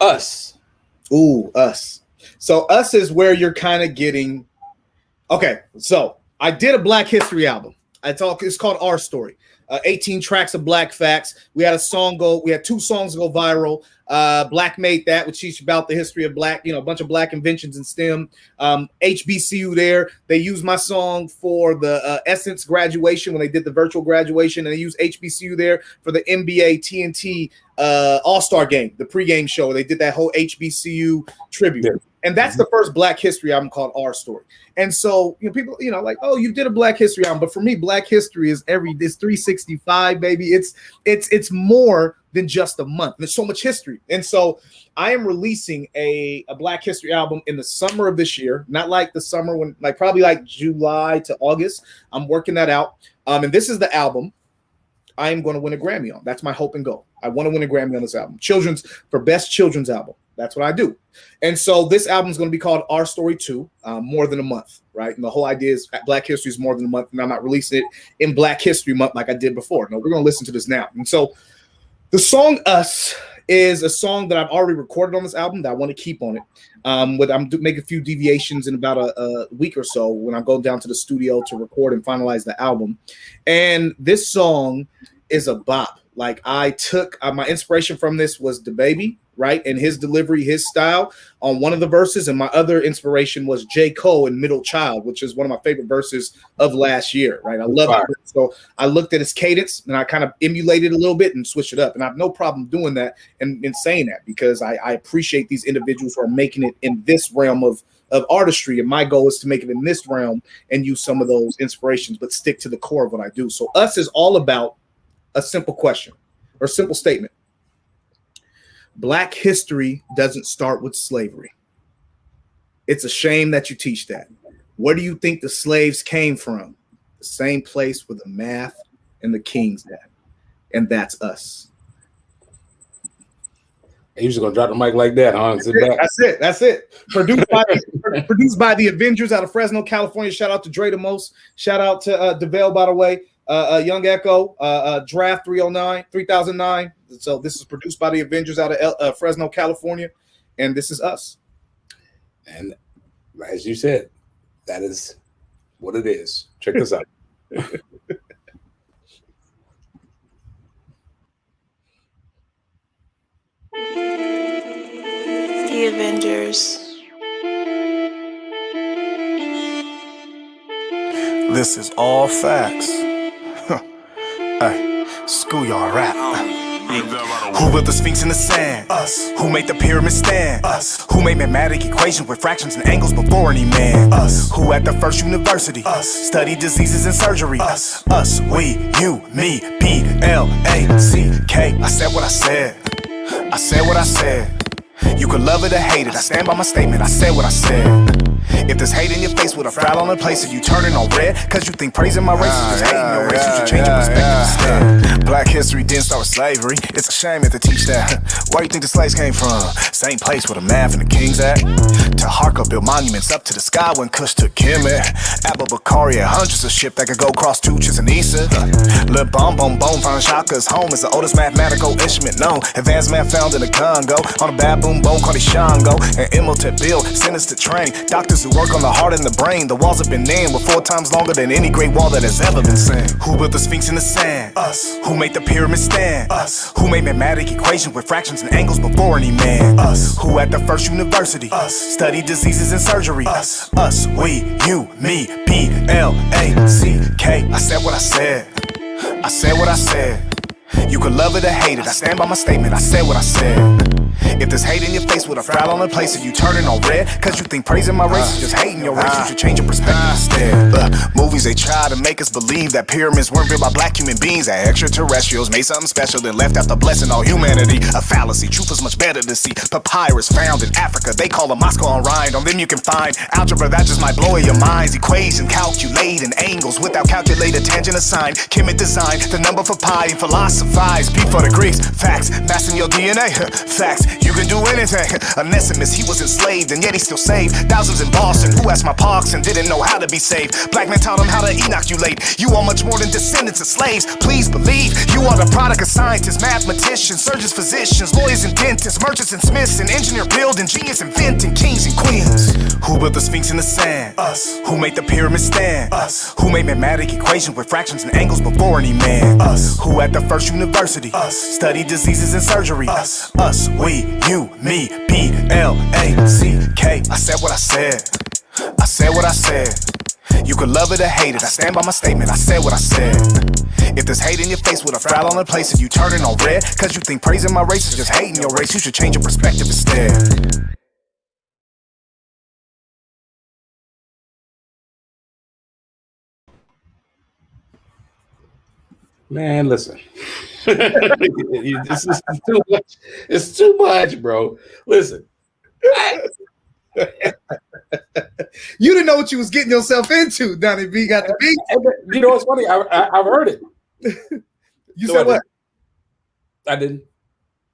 Us.
Ooh, us. So us is where you're kind of getting. Okay, so I did a Black History album. It's called Our Story. 18 tracks of Black facts. We had two songs go viral. Black Made That, which teach about the history of Black, you know, a bunch of Black inventions in STEM. HBCU there. They used my song for the Essence graduation when they did the virtual graduation, and they used HBCU there for the NBA TNT All-Star game, the pregame show. They did that whole HBCU tribute. Yeah. And that's the first Black History album called Our Story. And so, you know, people, you know, like, oh, you did a Black History album. But for me, Black History is this 365, baby. It's more than just a month. There's so much history. And so I am releasing a Black History album in the summer of this year, not like the summer when, like, probably like July to August. I'm working that out. And this is the album I am going to win a Grammy on. That's my hope and goal. I want to win a Grammy on this album. For Best Children's Album. That's what I do. And so this album is going to be called Our Story 2, More Than a Month, right? And the whole idea is Black History is more than a month, and I'm not releasing it in Black History Month like I did before. No, we're going to listen to this now. And so the song Us is a song that I've already recorded on this album that I want to keep on it. I'm making a few deviations in about a week or so when I go down to the studio to record and finalize the album. And this song is a bop. Like, I took my inspiration from this was DaBaby, right? And his delivery, his style on one of the verses. And my other inspiration was J. Cole in Middle Child, which is one of my favorite verses of last year, right? I love it. So I looked at his cadence and I kind of emulated a little bit and switched it up. And I have no problem doing that and saying that, because I appreciate these individuals who are making it in this realm of artistry. And my goal is to make it in this realm and use some of those inspirations, but stick to the core of what I do. So Us is all about a simple question or simple statement. Black history doesn't start with slavery. It's a shame that you teach that. Where do you think the slaves came from? The same place where the math and the kings at. And that's us.
You just gonna drop the mic like that, huh?
That's it. Produced by the Avengers out of Fresno, California. Shout out to Dre the Most. Shout out to DeVale, by the way. Young Echo, Draft 3009. So this is produced by the Avengers out of Fresno, California, and this is Us.
And as you said, that is what it is. Check this out.
The Avengers.
This is all facts. Hey, schoolyard rap. Who built the Sphinx in the sand? Us. Who made the pyramid stand? Us. Who made mathematic equations with fractions and angles before any man? Us. Who at the first university? Us. Studied diseases and surgery? Us. Us. We. You. Me. B-L-A-C-K. I said what I said. I said what I said. You could love it or hate it. I stand by my statement. I said what I said. If there's hate in your face with a frown on the place, and you turning on red, cause you think praising my race is just hating your race, you should change your perspective instead. Black history didn't start with slavery. It's a shame that to teach that. Where you think the slaves came from? Same place where the math and the kings at. To Harker built monuments up to the sky when Kush took Kemet. Abba Bakari had hundreds of ships that could go cross Tuchus and Issa. Lil Bom Bom Bom found Shaka's home is the oldest mathematical instrument known. Advanced man found in the Congo. On a baboon bone called Shango. And Imhotep built, sentenced to train doctors who work on the heart and the brain. The walls have been named with 4 times longer than any great wall that has ever been seen. Who built the Sphinx in the sand? Us. Who made the pyramid stand? Us. Who made mathematic equations with fractions and angles before any man? Us. Who at the first university? Us. Studied diseases and surgery? Us. Us. We. You. Me. B-L-A-C-K. I said what I said. I said what I said. You could love it or hate it. I stand by my statement. I said what I said. If there's hate in your face with a frown on the place, and you turning on red, cause you think praising my race is just hating your race, you should change your perspective instead. Movies they try to make us believe that pyramids weren't built by black human beings, that extraterrestrials made something special then left after blessing all humanity. A fallacy, truth is much better to see. Papyrus found in Africa, they call them Moscow on Rhine. On them you can find algebra that just might blow your minds. Equation calculating angles without calculated tangent assigned. Kemet design the number for pi and philosophize. P for the Greeks, facts, massing your DNA, facts. You can do anything. Onesimus, he was enslaved and yet he still saved thousands in Boston who asked my pox and didn't know how to be saved. Black men taught him how to inoculate. You are much more than descendants of slaves. Please believe you are the product of scientists, mathematicians, surgeons, physicians, lawyers and dentists, merchants and smiths, and engineer building, genius inventing, kings and queens. Who built the Sphinx in the sand? Us. Who made the pyramid stand? Us. Who made mathematic equations with fractions and angles before any man? Us. Who at the first university? Us. Studied diseases and surgery? Us. Us. We. You, me, B-L-A-C-K. I said what I said. I said what I said. You could love it or hate it. I stand by my statement. I said what I said. If there's hate in your face with a frown on the place, and you turning on red, cause you think praising my race is just hating your race, you should change your perspective instead.
Man, listen. This is too much. It's too much, bro. Listen.
You didn't know what you was getting yourself into, Donnie B. Got the beat.
You know what's funny? I've heard it.
You said what?
I didn't.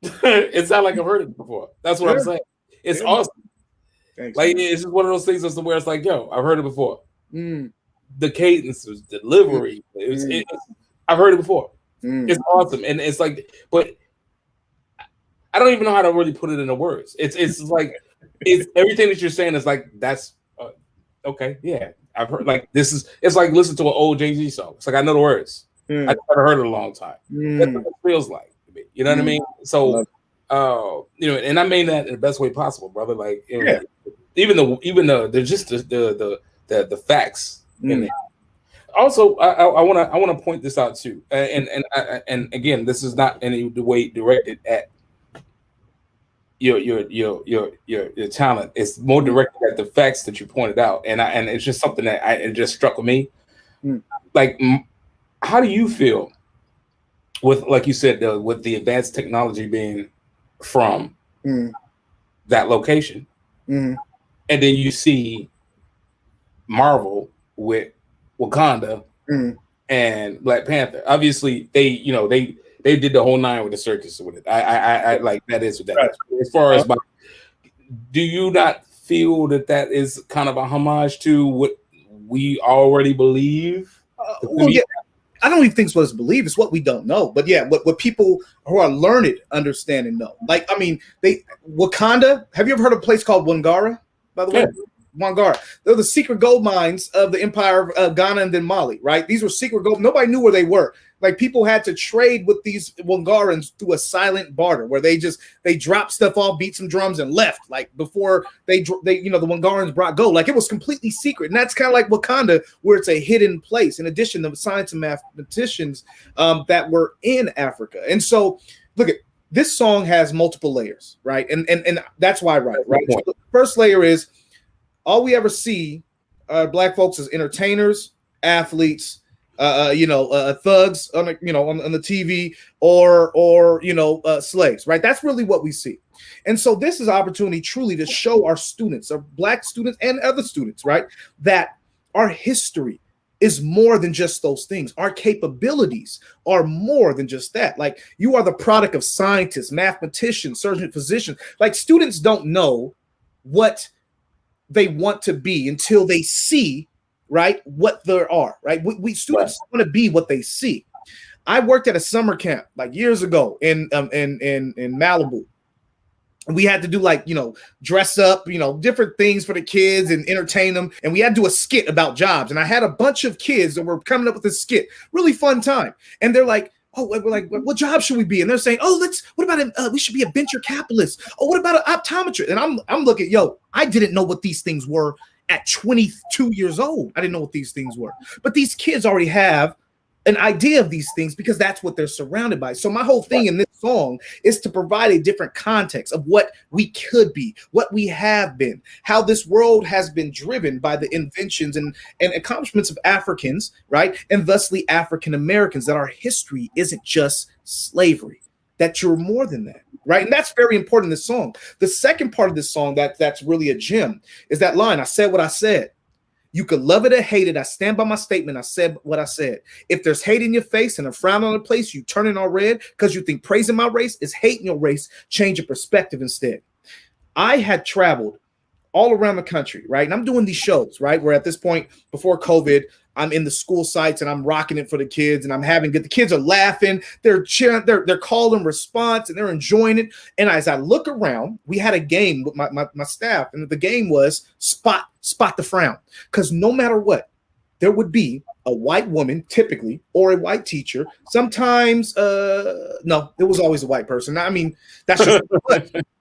It sounded like I've heard it before. That's what I'm saying. It's awesome.
Thanks,
like,
man.
it's just one of those things where it's like, yo, I've heard it before. The cadence, the delivery. I've heard it before. It's awesome. And it's like, but I don't even know how to really put it into words. It's like, it's everything that you're saying is like, that's okay. Yeah. I've heard, like, it's like listen to an old Jay-Z song. It's like, I know the words. I never heard it in a long time. That's what it feels like to me. You know what I mean? So, you know, and I mean that in the best way possible, brother. Like, you know, even the there's just the facts in there. Also, I want to point this out too, and again, this is not any way directed at your talent. It's more directed at the facts that you pointed out, and it's just something that it just struck me. Like, how do you feel with, like you said, with the advanced technology being from that location, and then you see Marvel with Wakanda and Black Panther? Obviously, they did the whole 9 with the circus with it. I like that is what that is. As far as do you not feel that is kind of a homage to what we already believe?
Well, yeah, I don't even think it's what it's believed. It's what we don't know. But yeah, what people who are learned understand and know. Like, I mean, Wakanda. Have you ever heard of a place called Wangara? By the way, Wangara. They're the secret gold mines of the empire of Ghana and then Mali, right? These were secret gold. Nobody knew where they were. Like people had to trade with these Wangarans through a silent barter where they dropped stuff off, beat some drums and left. Like before the Wangarans brought gold. Like it was completely secret. And that's kind of like Wakanda, where it's a hidden place. In addition to science and mathematicians that were in Africa. And so look at this song has multiple layers, right? And that's why I write it, right? So the first layer is all we ever see Black folks as entertainers, athletes, thugs on the TV or slaves, right? That's really what we see. And so this is an opportunity truly to show our students, our Black students and other students, right, that our history is more than just those things. Our capabilities are more than just that. Like you are the product of scientists, mathematicians, surgeons, physicians. Like students don't know what they want to be until they see, right, what there are, right? We students want to be what they see. I worked at a summer camp like years ago in Malibu. We had to do dress up, different things for the kids and entertain them. And we had to do a skit about jobs. And I had a bunch of kids that were coming up with this skit, really fun time. And they're like, oh, we're like, what job should we be? And they're saying, oh, what about we should be a venture capitalist. Oh, what about an optometrist? And I'm looking, I didn't know what these things were at 22 years old. I didn't know what these things were. But these kids already have an idea of these things because that's what they're surrounded by. So my whole thing in this song is to provide a different context of what we could be, what we have been, how this world has been driven by the inventions and accomplishments of Africans, right? And thusly African Americans, that our history isn't just slavery, that you're more than that, right? And that's very important in this song. The second part of this song that's really a gem is that line, I said what I said. You could love it or hate it. I stand by my statement. I said what I said. If there's hate in your face and a frown on the place, you turn it all red because you think praising my race is hating your race. Change your perspective instead. I had traveled all around the country, right? And I'm doing these shows, right? Where at this point, before COVID, I'm in the school sites and I'm rocking it for the kids and I'm having good. The kids are laughing, they're cheering, they're calling response and they're enjoying it. And as I look around, we had a game with my staff, and the game was spot the frown. Because no matter what, there would be a white woman typically or a white teacher. Sometimes, no, it was always a white person. I mean, that's just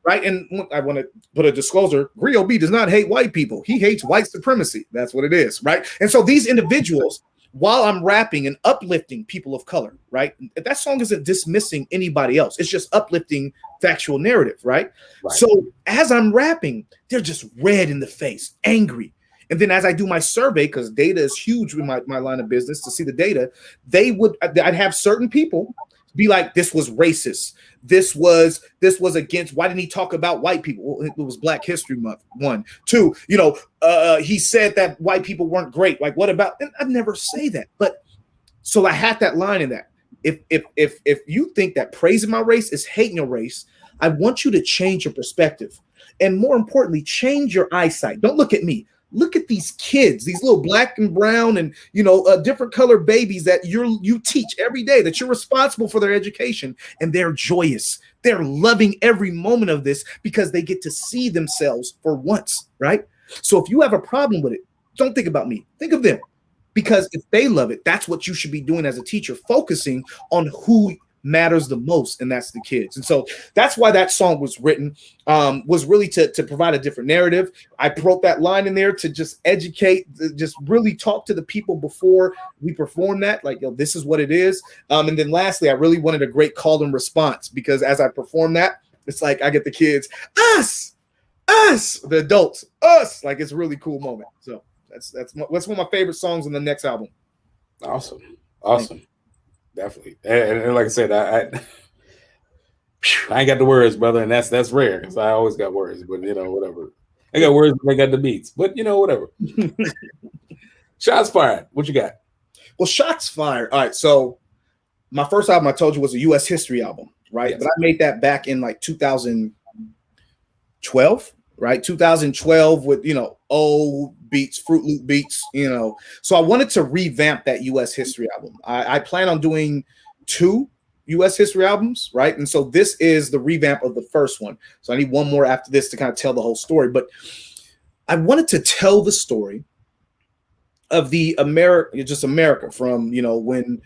right. And I want to put a disclosure. Griot B does not hate white people. He hates white supremacy. That's what it is, right? And so these individuals, while I'm rapping and uplifting people of color, right? That song isn't dismissing anybody else. It's just uplifting factual narrative, right? So as I'm rapping, they're just red in the face, angry. And then as I do my survey, because data is huge in my line of business to see the data, I'd have certain people be like, this was racist. This was against, why didn't he talk about white people? Well, it was Black History Month, 1. 2, he said that white people weren't great. Like, what about, and I'd never say that. But so I had that line in that. If you think that praising my race is hating your race, I want you to change your perspective. And more importantly, change your eyesight. Don't look at me. Look at these kids, these little black and brown and, different colored babies that you teach every day, that you're responsible for their education. And they're joyous. They're loving every moment of this because they get to see themselves for once, right? So if you have a problem with it, don't think about me. Think of them. Because if they love it, that's what you should be doing as a teacher, focusing on who matters the most, and that's the kids. And so that's why that song was written, was really to provide a different narrative. I wrote that line in there to just educate, just really talk to the people before we perform that, like, this is what it is. And then lastly, I really wanted a great call and response, because as I perform that, it's like I get the kids, us, the adults, us, like it's a really cool moment. So that's one of my favorite songs on the next album.
Awesome. Definitely. And like I said, I ain't got the words, brother, and that's rare because I always got words, but whatever. I got words, but I got the beats, but whatever. Shots fired. What you got?
Well, shots fired. All right. So my first album, I told you, was a U.S. history album, right? Yes. But I made that back in like 2012, right? 2012 with, old beats, Fruit Loop beats, So I wanted to revamp that U.S. history album. I plan on doing 2 U.S. history albums, right? And so this is the revamp of the first one. So I need one more after this to kind of tell the whole story. But I wanted to tell the story of the America from, when,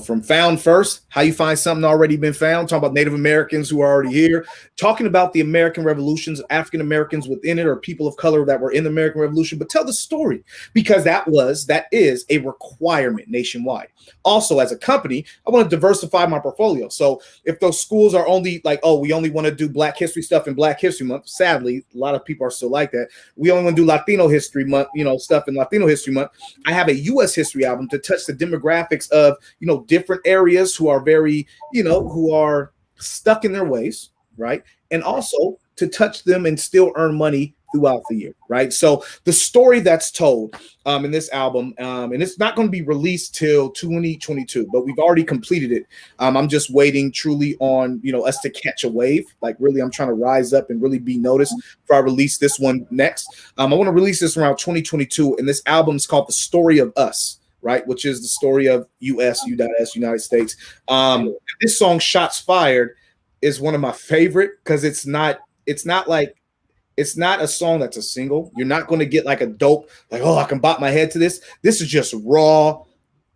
from found first, how you find something already been found, talking about Native Americans who are already here, talking about the American revolutions, African Americans within it, or people of color that were in the American Revolution, but tell the story, because that is a requirement nationwide. Also, as a company, I want to diversify my portfolio. So if those schools are only like, oh, we only want to do Black History stuff in Black History Month, sadly, a lot of people are still like that. We only want to do Latino History Month, stuff in Latino History Month. I have a U.S. history album to touch the demographics of, different areas who are very, who are stuck in their ways, right? And also to touch them and still earn money throughout the year, right? So the story that's told in this album, and it's not going to be released till 2022, but we've already completed it. I'm just waiting truly on, us to catch a wave. Like really, I'm trying to rise up and really be noticed before I release this one next. I want to release this around 2022, and this album is called The Story of Us, right? Which is the story of U.S., United States. This song, Shots Fired, is one of my favorite because it's not a song that's a single. You're not going to get like a dope, like, oh, I can bop my head to this. This is just raw,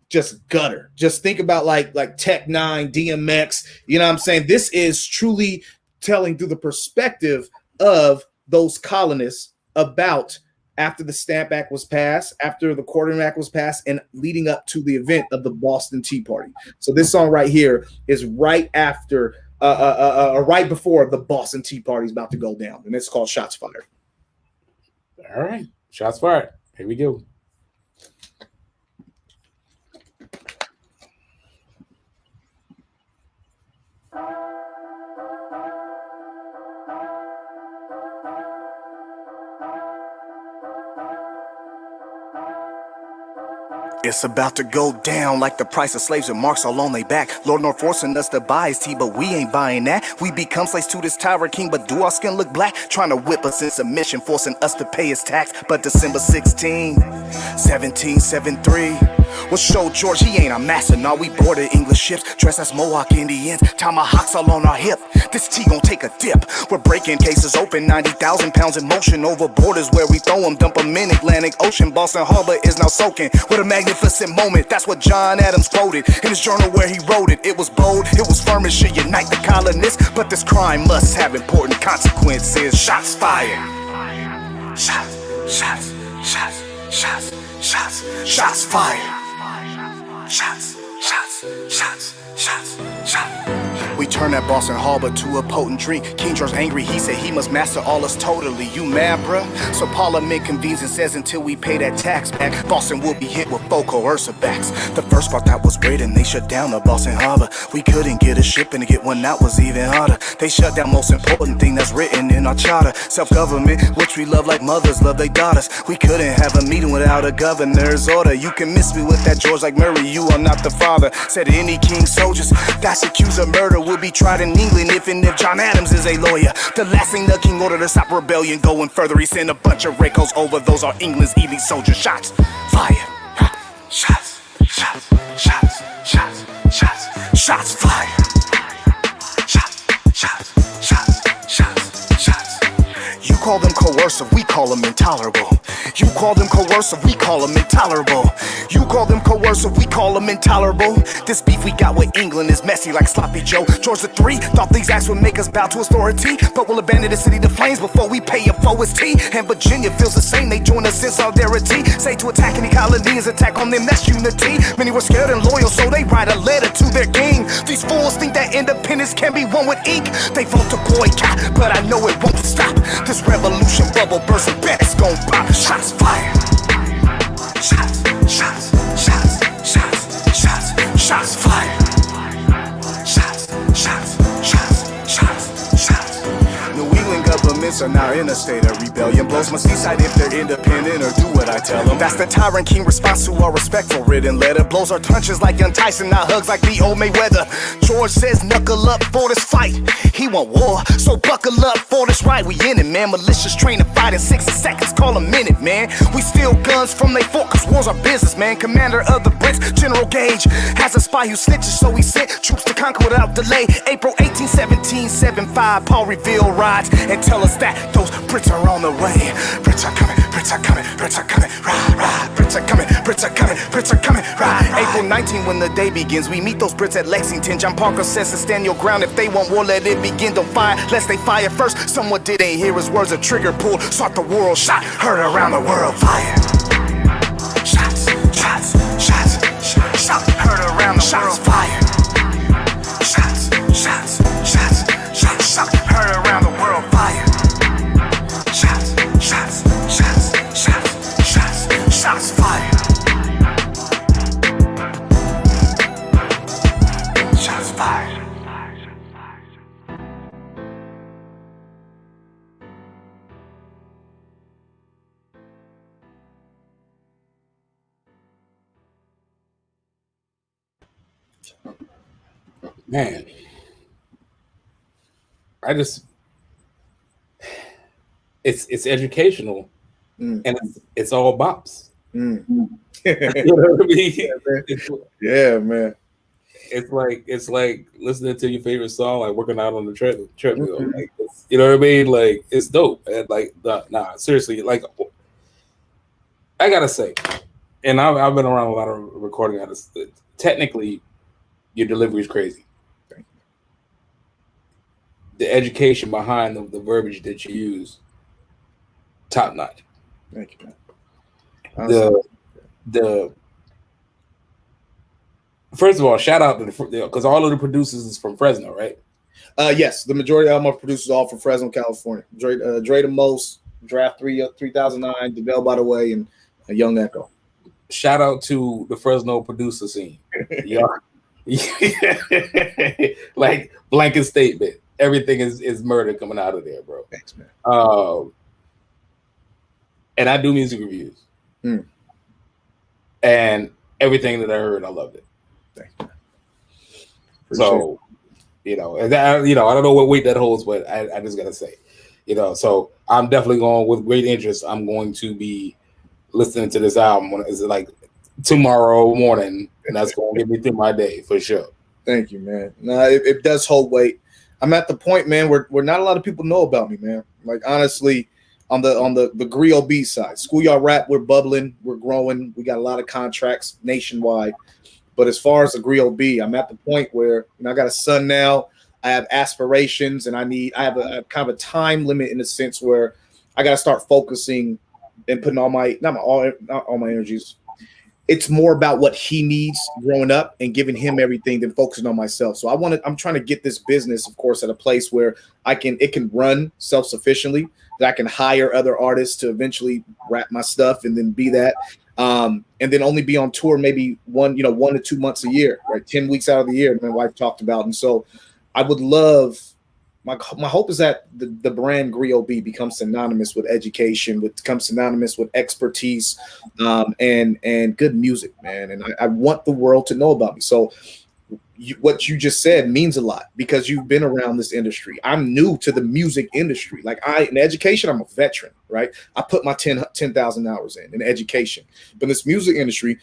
just gutter. Just think about like Tech Nine, DMX. You know what I'm saying? This is truly telling through the perspective of those colonists about after the Stamp Act was passed, after the Quartering Act was passed, and leading up to the event of the Boston Tea Party. So this song right here is right after, right before the Boston Tea Party is about to go down, and it's called Shots Fired.
All right, Shots Fired. Here we go.
It's about to go down like the price of slaves with marks all on their back. Lord nor forcing us to buy his tea, but we ain't buying that. We become slaves to this tyrant king, but do our skin look black? Trying to whip us in submission, forcing us to pay his tax. But December 16, 1773 will show George he ain't a master. Now we boarded English ships, dressed as Mohawk Indians, tomahawks all on our hip. This tea gon' take a dip. We're breaking cases open, 90,000 pounds in motion over borders where we throw them, dump them in Atlantic Ocean. Boston Harbor is now soaking with a magnificent moment. That's what John Adams quoted in his journal where he wrote it. It was bold, it was firm, it should unite the colonists, but this crime must have important consequences. Shots fired. Shots, shots, shots, shots, shots, shots fired. Shots, shots, shots, shots, shots. We turn that Boston Harbor to a potent drink. King George angry, he said he must master all us totally. You mad, bruh? So Parliament convenes and says until we pay that tax back, Boston will be hit with 4 coercive backs. The first part that was great and they shut down the Boston Harbor. We couldn't get a ship and to get one out was even harder. They shut down most important thing that's written in our charter. Self-government, which we love like mothers love their daughters. We couldn't have a meeting without a governor's order. You can miss me with that George like Murray, you are not the father. Said any king's soldiers that's accused of murder will be tried in England if John Adams is a lawyer. The last thing the king ordered to stop rebellion going further, he sent a bunch of recos over. Those are England's elite soldiers. Shots fired. Shots, shots, shots, shots, shots, shots fired. Shots, shots, shots, shots, shots. You call them coercive, we call them intolerable. You call them coercive, we call them intolerable. You call them coercive, we call them intolerable. This beef we got with England is messy like Sloppy Joe. George III thought these acts would make us bow to authority, but we'll abandon the city to flames before we pay him for his tea. And Virginia feels the same, they join us in solidarity. Say to attack any colonies, attack on them, that's unity. Many were scared and loyal, so they write a letter to their king. These fools think that independence can be won with ink. They vote to boycott, but I know it won't stop. This revolution bubble burst and bet it's gon' pop. Shots fired. Shots, shots, shots, shots, shots, shots fired. Shots, shots, shots, shots, shots. New England governments are now in a state of rebellion. Blows must decide if they're independent or do what I tell them. That's the tyrant king response to our respectful written letter. Blows our punches like young Tyson, not hugs like the old Mayweather. George says knuckle up for this fight. He want war, so buckle up for this right. We in it, man. Militias train to fight in 60 seconds, call a minute, man. We steal guns from they fort, cause war's our business, man. Commander of the Brits, General Gage, has a spy who snitches, so he sent troops to conquer without delay. April 18, 1775, Paul Revere rides and tell us that that those Brits are on the way. Brits are coming, Brits are coming, Brits are coming, ride, ride. Brits are coming, Brits are coming, Brits are coming, ride, ride. April 19 when the day begins, we meet those Brits at Lexington. John Parker says to stand your ground. If they want war, let it begin. Don't fire, lest they fire first. Someone didn't hear his words, a trigger pull. Sought the world, shot, heard around the world. Fire. Shots, shots, shots, shots, shots, heard around the world. Fire. Shots, shots, shots, shots, shots, heard around the world. Fire. Shots, shots, shots, shots, shots, shots, fire. Shots fired.
Man, I just it's educational, and it's all bops. You know what I mean?
Yeah, man.
It's like listening to your favorite song, like working out on the treadmill. Like, you know what I mean? Like, it's dope. And like, nah, seriously, like, I gotta say, and I've been around a lot of recording artists. Technically, your delivery is crazy. The education behind the verbiage that you use, top notch.
Thank you, man.
The first of all, shout out to because all of the producers is from Fresno, right?
Yes, the majority of my producers are all from Fresno, California. Dre the most, Draft 3009, DeVell by the way, and a Young Echo.
Shout out to the Fresno producer scene. Yeah. Like, blanket statement. Everything is murder coming out of there, bro.
Thanks, man.
And I do music reviews. And everything that I heard, I loved it.
Thanks, man.
So, you know, and that, I don't know what weight that holds, but I just gotta say, so I'm definitely going with great interest. I'm going to be listening to this album when it's like tomorrow morning, and that's going to get me through my day for sure.
Thank you, man. No, it does hold weight. I'm at the point, man, where not a lot of people know about me, man. Like, honestly, on the Griot B side, SchoolYard Rap, we're bubbling, we're growing, we got a lot of contracts nationwide. But as far as the Griot B, I'm at the point where I got a son now, I have aspirations, and I have a kind of a time limit in the sense where I got to start focusing and putting all my not all my energies. It's more about what he needs growing up and giving him everything than focusing on myself. So I'm trying to get this business, of course, at a place where it can run self-sufficiently, that I can hire other artists to eventually rap my stuff and then be that. And then only be on tour maybe 1 to 2 months a year, right? 10 weeks out of the year, my wife talked about. And so I would love, my hope is that the brand Griot B becomes synonymous with education, becomes synonymous with expertise, and good music, man. And I want the world to know about me. So what you just said means a lot because you've been around this industry. I'm new to the music industry. Like, in education, I'm a veteran, right? I put my 10,000 hours in education. But in this music industry,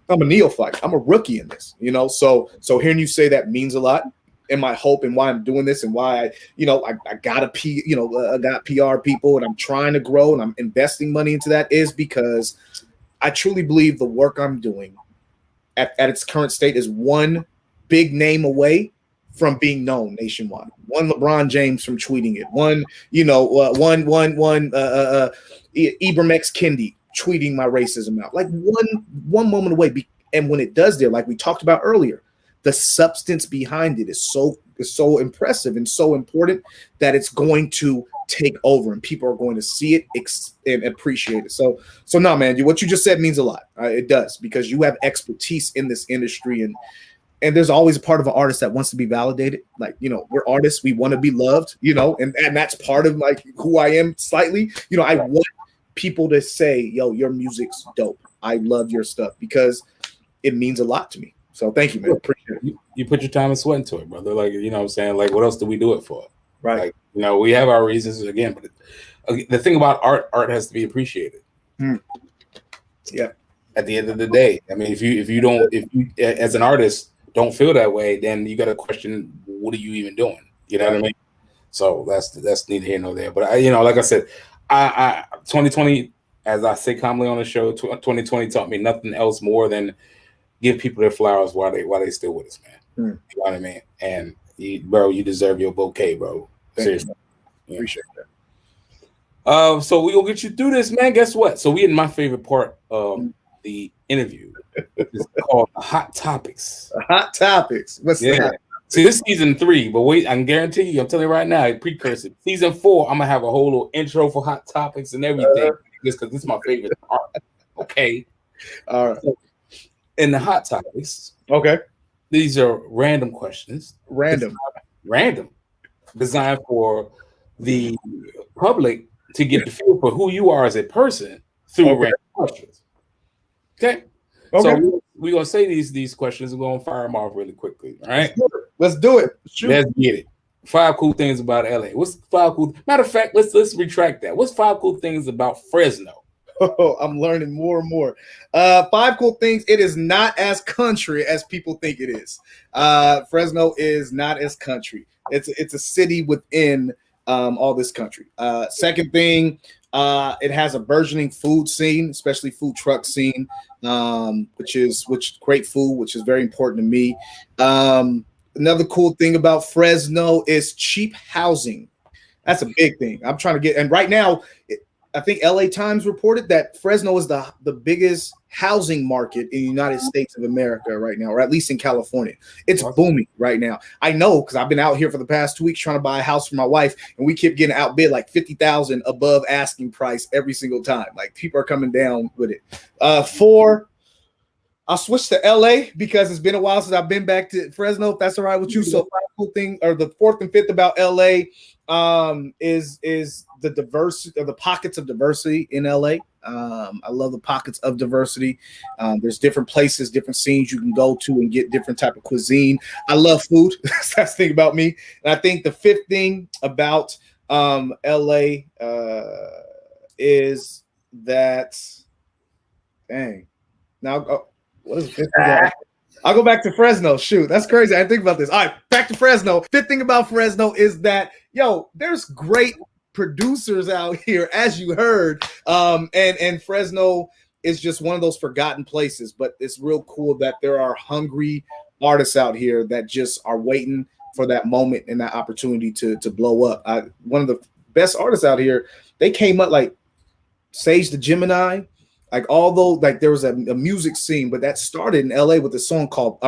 I'm a neophyte. I'm a rookie in this, So hearing you say that means a lot. And my hope and why I'm doing this and why I got PR people and I'm trying to grow and I'm investing money into that is because I truly believe the work I'm doing at its current state is one big name away from being known nationwide. One LeBron James from tweeting it. One Ibram X Kendi tweeting my racism out. Like one moment away. And when it does there, like we talked about earlier, the substance behind it is so impressive and so important that it's going to take over and people are going to see it and appreciate it. So no, man, what you just said means a lot. It does, because you have expertise in this industry and there's always a part of an artist that wants to be validated. Like, we're artists, we want to be loved, and that's part of like who I am slightly. I want people to say, yo, your music's dope. I love your stuff because it means a lot to me. So thank you, man. Appreciate it.
You put your time and sweat into it, brother. Like, what I'm saying? Like, what else do we do it for?
Right.
Like, we have our reasons again, but the thing about art has to be appreciated.
Yeah.
At the end of the day, I mean, if you as an artist don't feel that way, then you got to question, what are you even doing? You know what I mean? So that's neither here nor there. But like I said, I 2020, as I say commonly on the show, 2020 taught me nothing else more than give people their flowers while they still with us, man. You know what I mean? And you deserve your bouquet, bro. Seriously.
Yeah. Appreciate that.
So we gonna get you through this, man. Guess what? So we in my favorite part of the interview. It's called Hot Topics.
Hot Topics. What's that?
See, this is season 3, but wait, I can guarantee you, I'm telling you right now, precursor. Season 4, I'm gonna have a whole little intro for Hot Topics and everything, just because this is my favorite part. Okay. All right. So, in the Hot Topics,
okay,
these are random questions.
Random.
Designed for the public to get the feel for who you are as a person through random questions. Okay. So we're gonna say these questions. We're gonna fire them off really quickly. All right.
Let's do it. Shoot.
Let's get it. 5 cool things about LA. What's 5 cool? Matter of fact, let's retract that. What's 5 cool things about Fresno?
Oh, I'm learning more and more. 5 cool things. It is not as country as people think it is. Fresno is not as country. It's a city within all this country. Second thing, it has a burgeoning food scene, especially food truck scene, which great food, which is very important to me. Another cool thing about Fresno is cheap housing. That's a big thing. I'm trying to get, and right now, I think LA Times reported that Fresno is the biggest housing market in the United States of America right now, or at least in California. It's booming right now. I know because I've been out here for the past 2 weeks trying to buy a house for my wife, and we keep getting outbid like $50,000 above asking price every single time. Like people are coming down with it. 4, I'll switch to LA because it's been a while since I've been back to Fresno, if that's all right with you. So 5 cool thing, or the 4th and 5th about LA is the diversity, or the pockets of diversity in LA. I love the pockets of diversity. There's different places, different scenes you can go to and get different type of cuisine. I love food. That's the thing about me. And I think the 5th thing about LA is that, dang. Now, what is the 5th thing? I'll go back to Fresno. Shoot, that's crazy. I didn't think about this. All right, back to Fresno. 5th thing about Fresno is that, there's great producers out here, as you heard. And Fresno is just one of those forgotten places, but it's real cool that there are hungry artists out here that just are waiting for that moment and that opportunity to blow up. One of the best artists out here, they came up like Sage the Gemini. Like, although like there was a music scene, but that started in LA with a song called,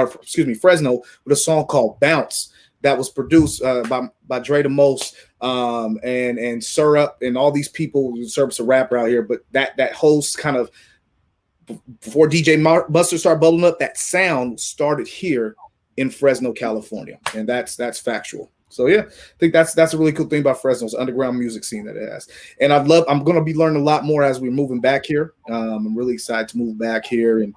Fresno with a song called Bounce that was produced by Dre the Most and Syrup and all these people. Syrup's a rapper out here, but that host kind of, before DJ Mustard started bubbling up, that sound started here in Fresno, California, and that's factual. So yeah, I think that's a really cool thing about Fresno's underground music scene that it has. And I'm going to be learning a lot more as we're moving back here. I'm really excited to move back here and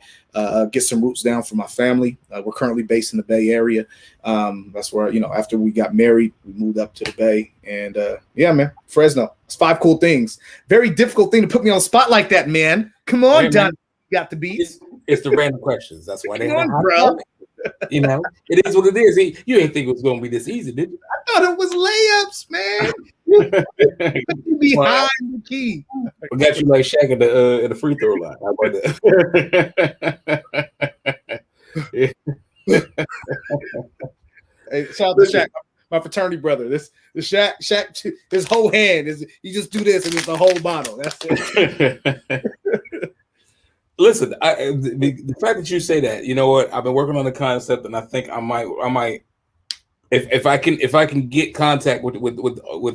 get some roots down for my family. We're currently based in the Bay Area. That's where, after we got married, we moved up to the Bay. And yeah, man, Fresno. It's 5 cool things. Very difficult thing to put me on the spot like that, man. Come on, hey, Don. You got the beats.
It's the random questions. That's why they
on, bro.
It is what it is. You didn't think it was going to be this easy, did you?
I thought it was layups, man. You behind the key.
We got you like Shaq at the free throw line. How about that?
Hey, shout out to Shaq, my fraternity brother. This Shaq, his whole hand is, you just do this and it's a whole bottle. That's it.
Listen, the fact that you say that, you know what? I've been working on the concept, and I think I might, if I can get contact with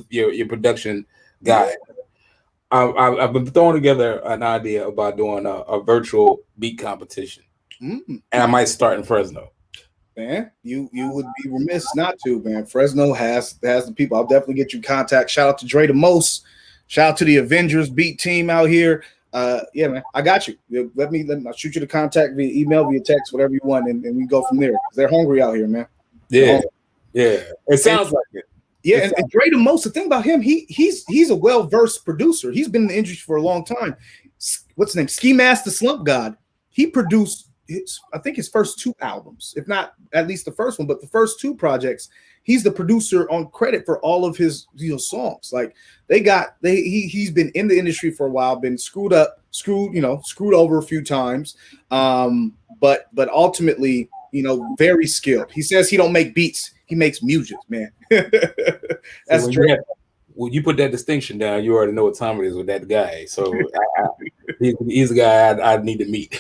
your production guy, I've been throwing together an idea about doing a virtual beat competition, and I might start in Fresno.
Man, you would be remiss not to, man. Fresno has the people. I'll definitely get you contact. Shout out to Dre the Most. Shout out to the Avengers beat team out here. Yeah, man, I got you. Let me I'll shoot you the contact via email, via text, whatever you want, and we go from there. They're hungry out here, man.
Yeah. It sounds like it.
Yeah, and Dre the Most. The thing about him, he's a well-versed producer. He's been in the industry for a long time. What's his name? Ski Mask the Slump God. He produced I think his first 2 albums, if not at least the first one, but the first 2 projects, he's the producer on credit for all of his songs. Like he's been in the industry for a while, been screwed over a few times, but ultimately, very skilled. He says he don't make beats, he makes music, man. That's true.
When you put that distinction down, you already know what time it is with that guy. So he's a guy I need to meet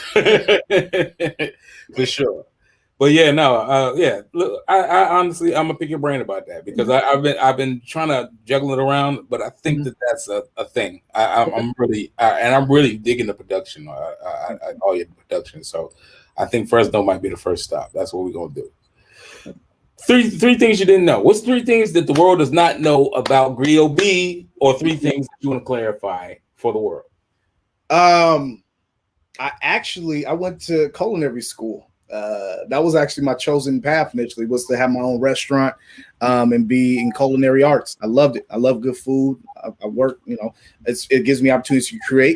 for sure. But yeah, no, Look, I honestly, I'm gonna pick your brain about that because I've been trying to juggle it around, but I think that's a thing. I'm really digging the production, all your production. So I think Fresno might be the first stop. That's what we're gonna do. Three things you didn't know. What's 3 things that the world does not know about Griot B, or 3 things that you want to clarify for the world?
I went to culinary school. That was actually my chosen path initially, was to have my own restaurant and be in culinary arts. I loved it. I love good food. I work, it gives me opportunities to create.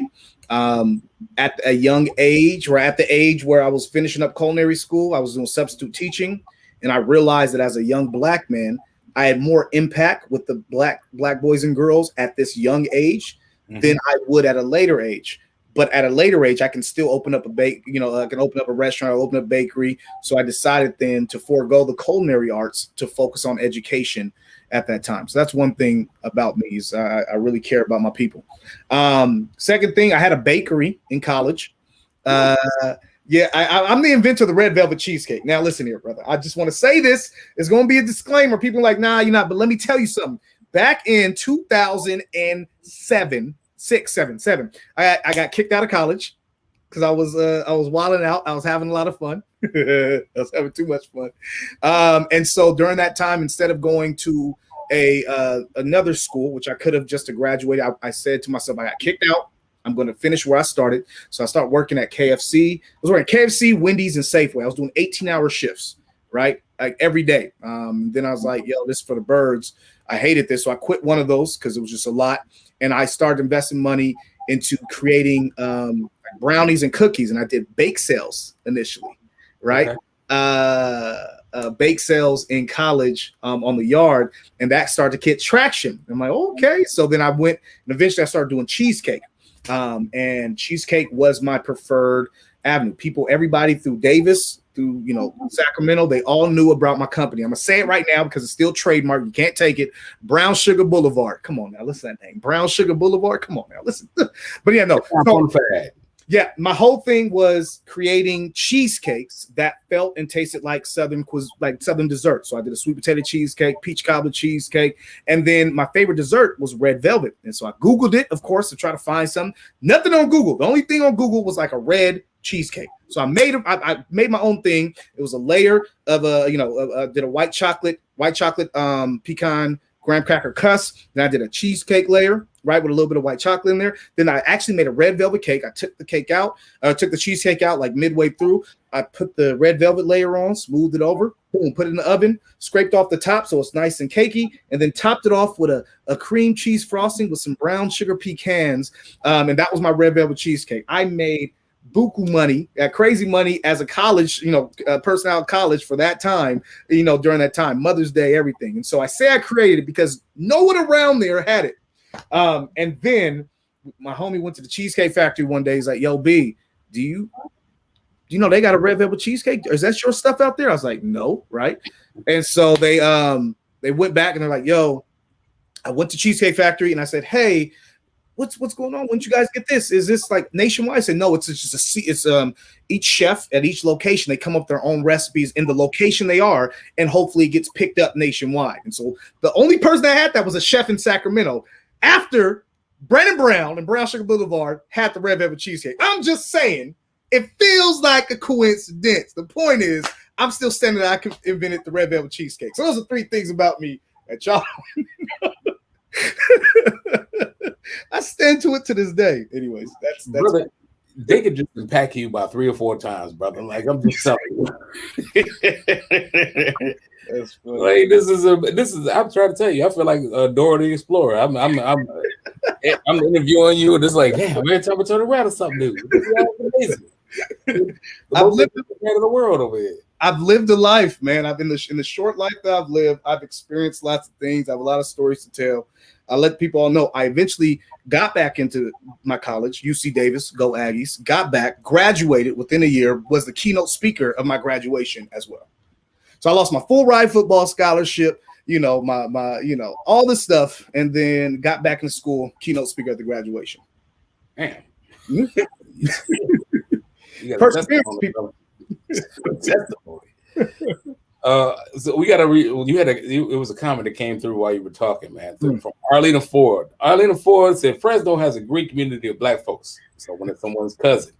At a young age, or at the age where I was finishing up culinary school, I was doing substitute teaching. And I realized that as a young Black man, I had more impact with the black boys and girls at this young age than I would at a later age. But at a later age, I can still open up I can open up a restaurant, or open up a bakery. So I decided then to forego the culinary arts to focus on education at that time. So that's one thing about me, is I really care about my people. Second thing, I had a bakery in college. Yeah, I'm the inventor of the red velvet cheesecake. Now, listen here, brother. I just want to say this. It's going to be a disclaimer. People are like, nah, you're not. But let me tell you something. Back in 2007, I got kicked out of college because I was wilding out. I was having a lot of fun. I was having too much fun. And so during that time, instead of going to another school, which I could have just to graduate, I said to myself, I got kicked out. I'm going to finish where I started. So I started working at KFC. I was working at KFC, Wendy's, and Safeway. I was doing 18-hour shifts, right? Like every day. Then I was like, yo, this is for the birds. I hated this. So I quit one of those because it was just a lot. And I started investing money into creating brownies and cookies. And I did bake sales initially, right? Okay. Bake sales in college on the yard. And that started to get traction. I'm like, okay. So then I went, and eventually I started doing cheesecake. And cheesecake was my preferred avenue. Everybody through Davis, through Sacramento, they all knew about my company. I'm gonna say it right now because it's still trademark. You can't take it. Brown Sugar Boulevard. Come on now, listen to that name. Brown Sugar Boulevard. Come on now, listen. But yeah, no. Yeah, my whole thing was creating cheesecakes that felt and tasted like Southern dessert. So I did a sweet potato cheesecake, peach cobbler cheesecake, and then my favorite dessert was red velvet. And so I Googled it, of course, to try to find something. Nothing on Google. The only thing on Google was like a red cheesecake. So I made my own thing. It was a layer of did a white chocolate pecan graham cracker crust. Then I did a cheesecake layer, right, with a little bit of white chocolate in there. Then I actually made a red velvet cake. I took the cheesecake out like midway through. I put the red velvet layer on, smoothed it over, boom, put it in the oven, scraped off the top so it's nice and cakey, and then topped it off with a cream cheese frosting with some brown sugar pecans. And that was my red velvet cheesecake. I made buku money, crazy money as a college, person out of college for that time, during that time, Mother's Day, everything. And so I say I created it because no one around there had it. And then my homie went to the Cheesecake Factory one day. He's like, yo, B, do you know they got a red velvet cheesecake? Is that your stuff out there? I was like, no, right? And so they went back and they're like, yo, I went to Cheesecake Factory and I said, hey, what's going on? When did you guys get this? Is this like nationwide? I said, no, it's each chef at each location. They come up with their own recipes in the location they are, and hopefully it gets picked up nationwide. And so the only person that had that was a chef in Sacramento. After Brandon Brown and Brown Sugar Boulevard had the red velvet cheesecake. I'm just saying, it feels like a coincidence. The point is, I'm still standing there. I invented the red velvet cheesecake. So those are 3 things about me that y'all I stand to it to this day. Anyways, that's
brother, they could just pack you about 3 or 4 times, brother. Like, I'm just telling you.
That's funny.
Like, this is I'm trying to tell you, I feel like Dora the Explorer. I'm interviewing you, and it's like, damn, every time I turn around or something new. This is amazing.
I've lived
of the world over here.
I've lived a life, man. I've been in the short life that I've lived. I've experienced lots of things. I have a lot of stories to tell. I let people all know. I eventually got back into my college, UC Davis, go Aggies. Got back, graduated within a year. Was the keynote speaker of my graduation as well. So I lost my full ride football scholarship. You know, my all this stuff, and then got back in school, keynote speaker at the graduation.
Man.
Perseverance, people.
So we got to it was a comment that came through while you were talking, man, from Arlena Ford. Arlena Ford said Fresno has a great community of Black folks. So when it's someone's cousin.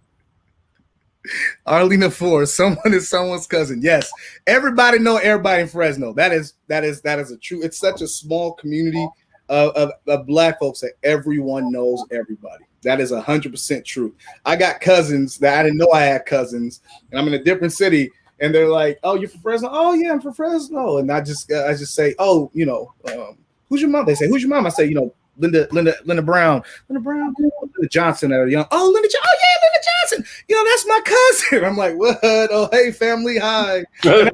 Arlena Ford, someone is someone's cousin. Yes, everybody know everybody in Fresno. That is a true. It's such a small community of Black folks that everyone knows everybody. That is 100% true. I got cousins that I didn't know I had cousins, and I'm in a different city, and they're like, "Oh, you're from Fresno? Oh, yeah, I'm from Fresno." And I just say, "Oh, who's your mom?" They say, "Who's your mom?" I say, Linda Brown, Linda Johnson. Oh, Linda. Oh, yeah, Linda Johnson. That's my cousin. I'm like, what? Oh, hey, family, hi. And,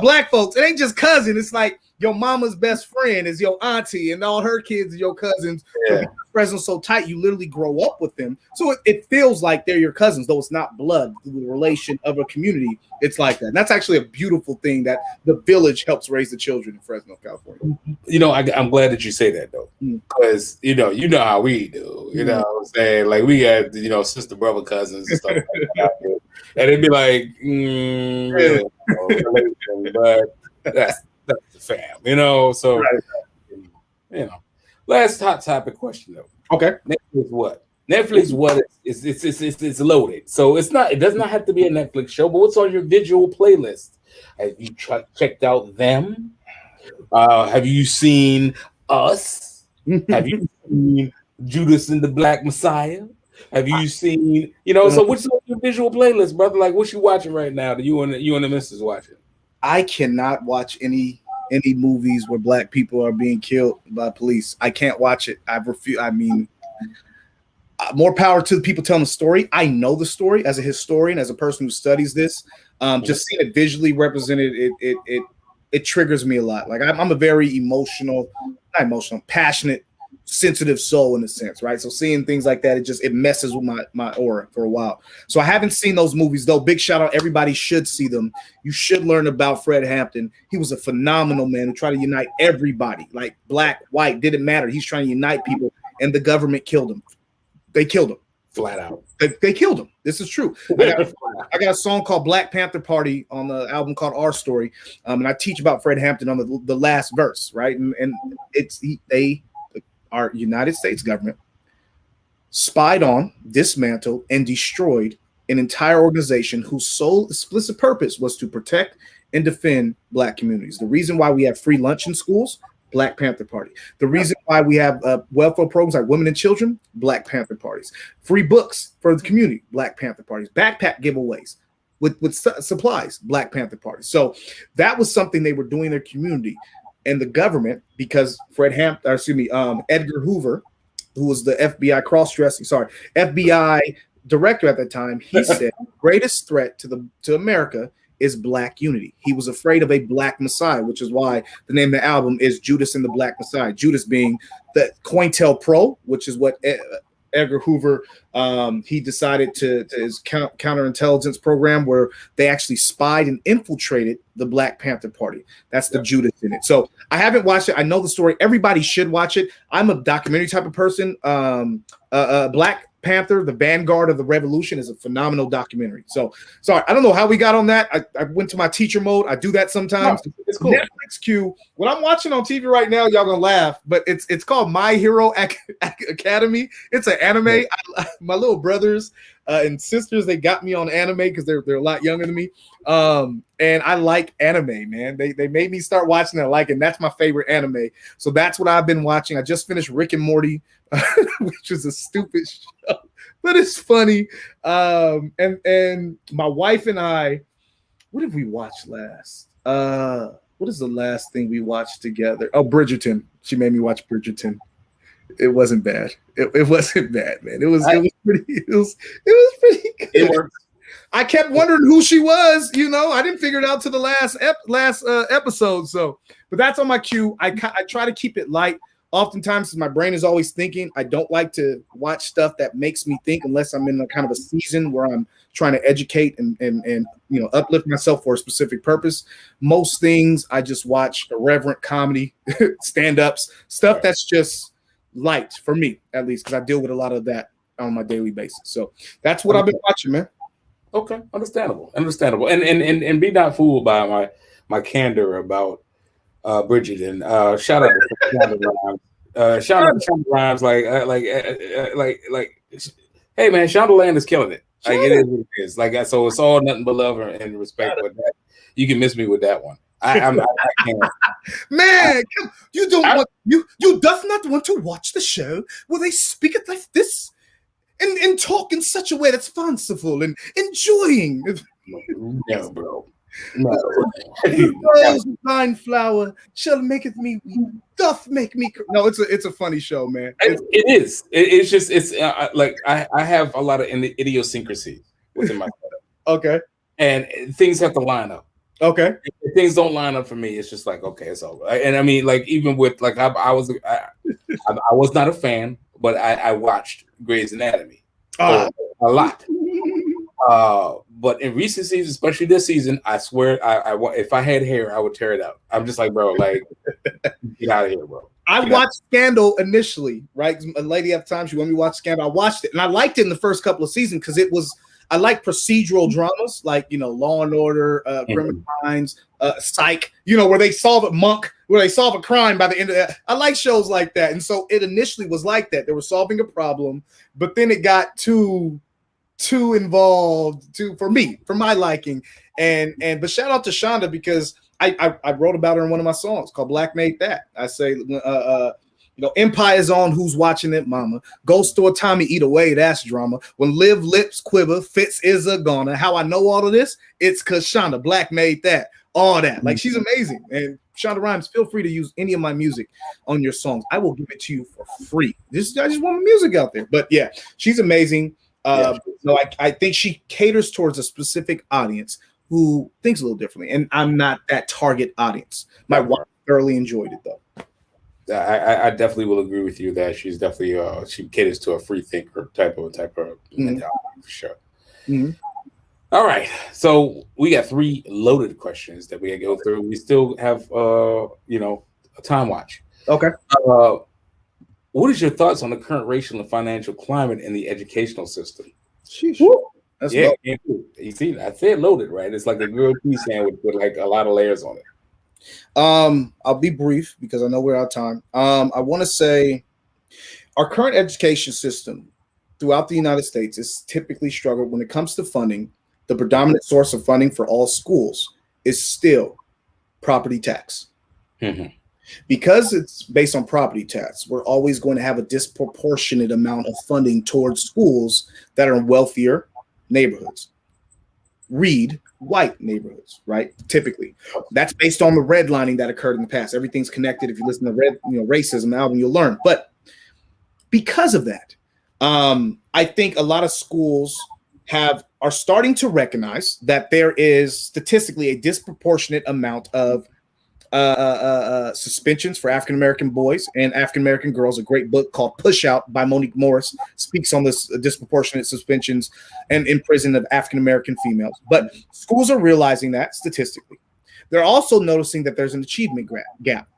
Black folks, it ain't just cousin. It's like your mama's best friend is your auntie, and all her kids are your cousins. Yeah. Fresno so tight, you literally grow up with them. So it feels like they're your cousins, though it's not blood, the relation of a community. It's like that. And that's actually a beautiful thing that the village helps raise the children in Fresno, California.
I'm glad that you say that, though, because you know how we do. You know what I'm saying? Like we had sister, brother, cousins and stuff like that. And it'd be like, but that's the fam, so right. Last hot topic question though.
Okay.
Netflix what is it's loaded. So it does not have to be a Netflix show, but what's on your visual playlist? Have you checked out them? Have you seen Us? Have you seen Judas and the Black Messiah? Have you seen, so what's on your visual playlist, brother? Like what you watching right now that you and the missus watching?
I cannot watch any movies where Black people are being killed by police. I can't watch it. I refuse. I mean, more power to the people telling the story. I know the story as a historian, as a person who studies this. Just seeing it visually represented, it triggers me a lot. Like I'm a very passionate, sensitive soul in a sense, right? So seeing things like that, it messes with my aura for a while. So I haven't seen those movies though. Big shout out, everybody should see them. You should learn about Fred Hampton. He was a phenomenal man who tried to unite everybody, like Black, white, didn't matter. He's trying to unite people, and the government killed him. They killed him
flat out.
They killed him. This is true. I got a song called Black Panther Party on the album called Our Story, and I teach about Fred Hampton on the last verse, right? And our United States government spied on, dismantled, and destroyed an entire organization whose sole explicit purpose was to protect and defend Black communities. The reason why we have free lunch in schools, Black Panther Party. The reason why we have welfare programs like women and children, Black Panther parties. Free books for the community, Black Panther parties. Backpack giveaways with supplies, Black Panther parties. So that was something they were doing in their community. And the government, because Edgar Hoover, who was the FBI director at that time, he said greatest threat to America is Black unity. He was afraid of a Black Messiah, which is why the name of the album is Judas and the Black Messiah. Judas being the COINTELPRO, which is what Edgar Hoover, he decided to his counterintelligence program where they actually spied and infiltrated the Black Panther Party. That's the Judas in it. So I haven't watched it. I know the story. Everybody should watch it. I'm a documentary type of person. Black Panther, the Vanguard of the Revolution, is a phenomenal documentary. So sorry, I don't know how we got on that. I went to my teacher mode. I do that sometimes. No, it's cool. Netflix Q. What I'm watching on TV right now, y'all gonna laugh, but it's called My Hero Academy. It's an anime. My little brothers and sisters, they got me on anime because they're a lot younger than me. And I like anime, man. They made me start watching it, and that's my favorite anime. So that's what I've been watching. I just finished Rick and Morty, which is a stupid show, but it's funny. And my wife and I, what did we watch last? What is the last thing we watched together? Oh, Bridgerton. She made me watch Bridgerton. It wasn't bad. It wasn't bad, man. It was pretty good.
It worked.
I kept wondering who she was. I didn't figure it out to the last episode. So, but that's on my queue. I try to keep it light. Oftentimes, my brain is always thinking. I don't like to watch stuff that makes me think unless I'm in a kind of a season where I'm trying to educate and uplift myself for a specific purpose. Most things I just watch irreverent comedy, stand-ups, stuff that's just light for me, at least, because I deal with a lot of that on my daily basis. So that's what I've been watching, man.
Okay, understandable, and be not fooled by my candor about Bridget, and shout out to Shonda Rhimes. Shout out to Shonda Rhimes, like, hey man, Shonda Land is killing it. Like it is what it is. Like so, it's all nothing but love and respect. But that, you can miss me with that one. I can't.
Man, you does not want to watch the show where they speak it like this and talk in such a way that's fanciful and enjoying.
No, bro. No.
Rose fine flower shall maketh me weep, doth make me. No, it's a funny show, man.
It is. It's just like I have a lot of idiosyncrasy within my setup.
Okay,
and things have to line up.
Okay,
if things don't line up for me, it's just like okay, it's over. And I mean, like even with like I was not a fan, but I watched Grey's Anatomy a lot. But in recent seasons, especially this season, I swear, if I had hair, I would tear it out. I'm just like, bro, like, get out of here, bro.
I watched Scandal initially, right? A lady at the time, she wanted me to watch Scandal. I watched it, and I liked it in the first couple of seasons because I like procedural dramas, like, Law and Order, Criminal Minds, Psych, where they solve a crime by the end of that. I like shows like that. And so it initially was like that. They were solving a problem, but then it got too involved for my liking. But shout out to Shonda because I wrote about her in one of my songs called Black Made That. I say, Empire's on, who's watching it, mama. Ghost store Tommy eat away, that's drama. When live lips quiver, Fitz is a goner. How I know all of this? It's because Shonda Black made that. All that. Like, she's amazing. And Shonda Rhimes, feel free to use any of my music on your songs. I will give it to you for free. I just want my music out there. But yeah, she's amazing. So I think she caters towards a specific audience who thinks a little differently, and I'm not that target audience. My wife thoroughly enjoyed it though.
I definitely will agree with you that she's definitely she caters to a free thinker type of mentality for sure. Mm-hmm. All right, so we got 3 loaded questions that we gotta go through. We still have a time watch.
Okay.
What is your thoughts on the current racial and financial climate in the educational system?
That's
yeah, you see, I said loaded, right? It's like a Griot B sandwich with like a lot of layers on it.
I'll be brief because I know we're out of time. I want to say our current education system throughout the United States is typically struggled when it comes to funding. The predominant source of funding for all schools is still property tax. Mm-hmm. Because it's based on property tax, we're always going to have a disproportionate amount of funding towards schools that are in wealthier neighborhoods. Read white neighborhoods, right? Typically, that's based on the redlining that occurred in the past. Everything's connected. If you listen to Racism album, you'll learn. But because of that, I think a lot of schools are starting to recognize that there is statistically a disproportionate amount of suspensions for African-American boys and African-American girls. A great book called Push Out by Monique Morris speaks on this disproportionate suspensions and imprisonment of African-American females. But schools are realizing that statistically. They're also noticing that there's an achievement gap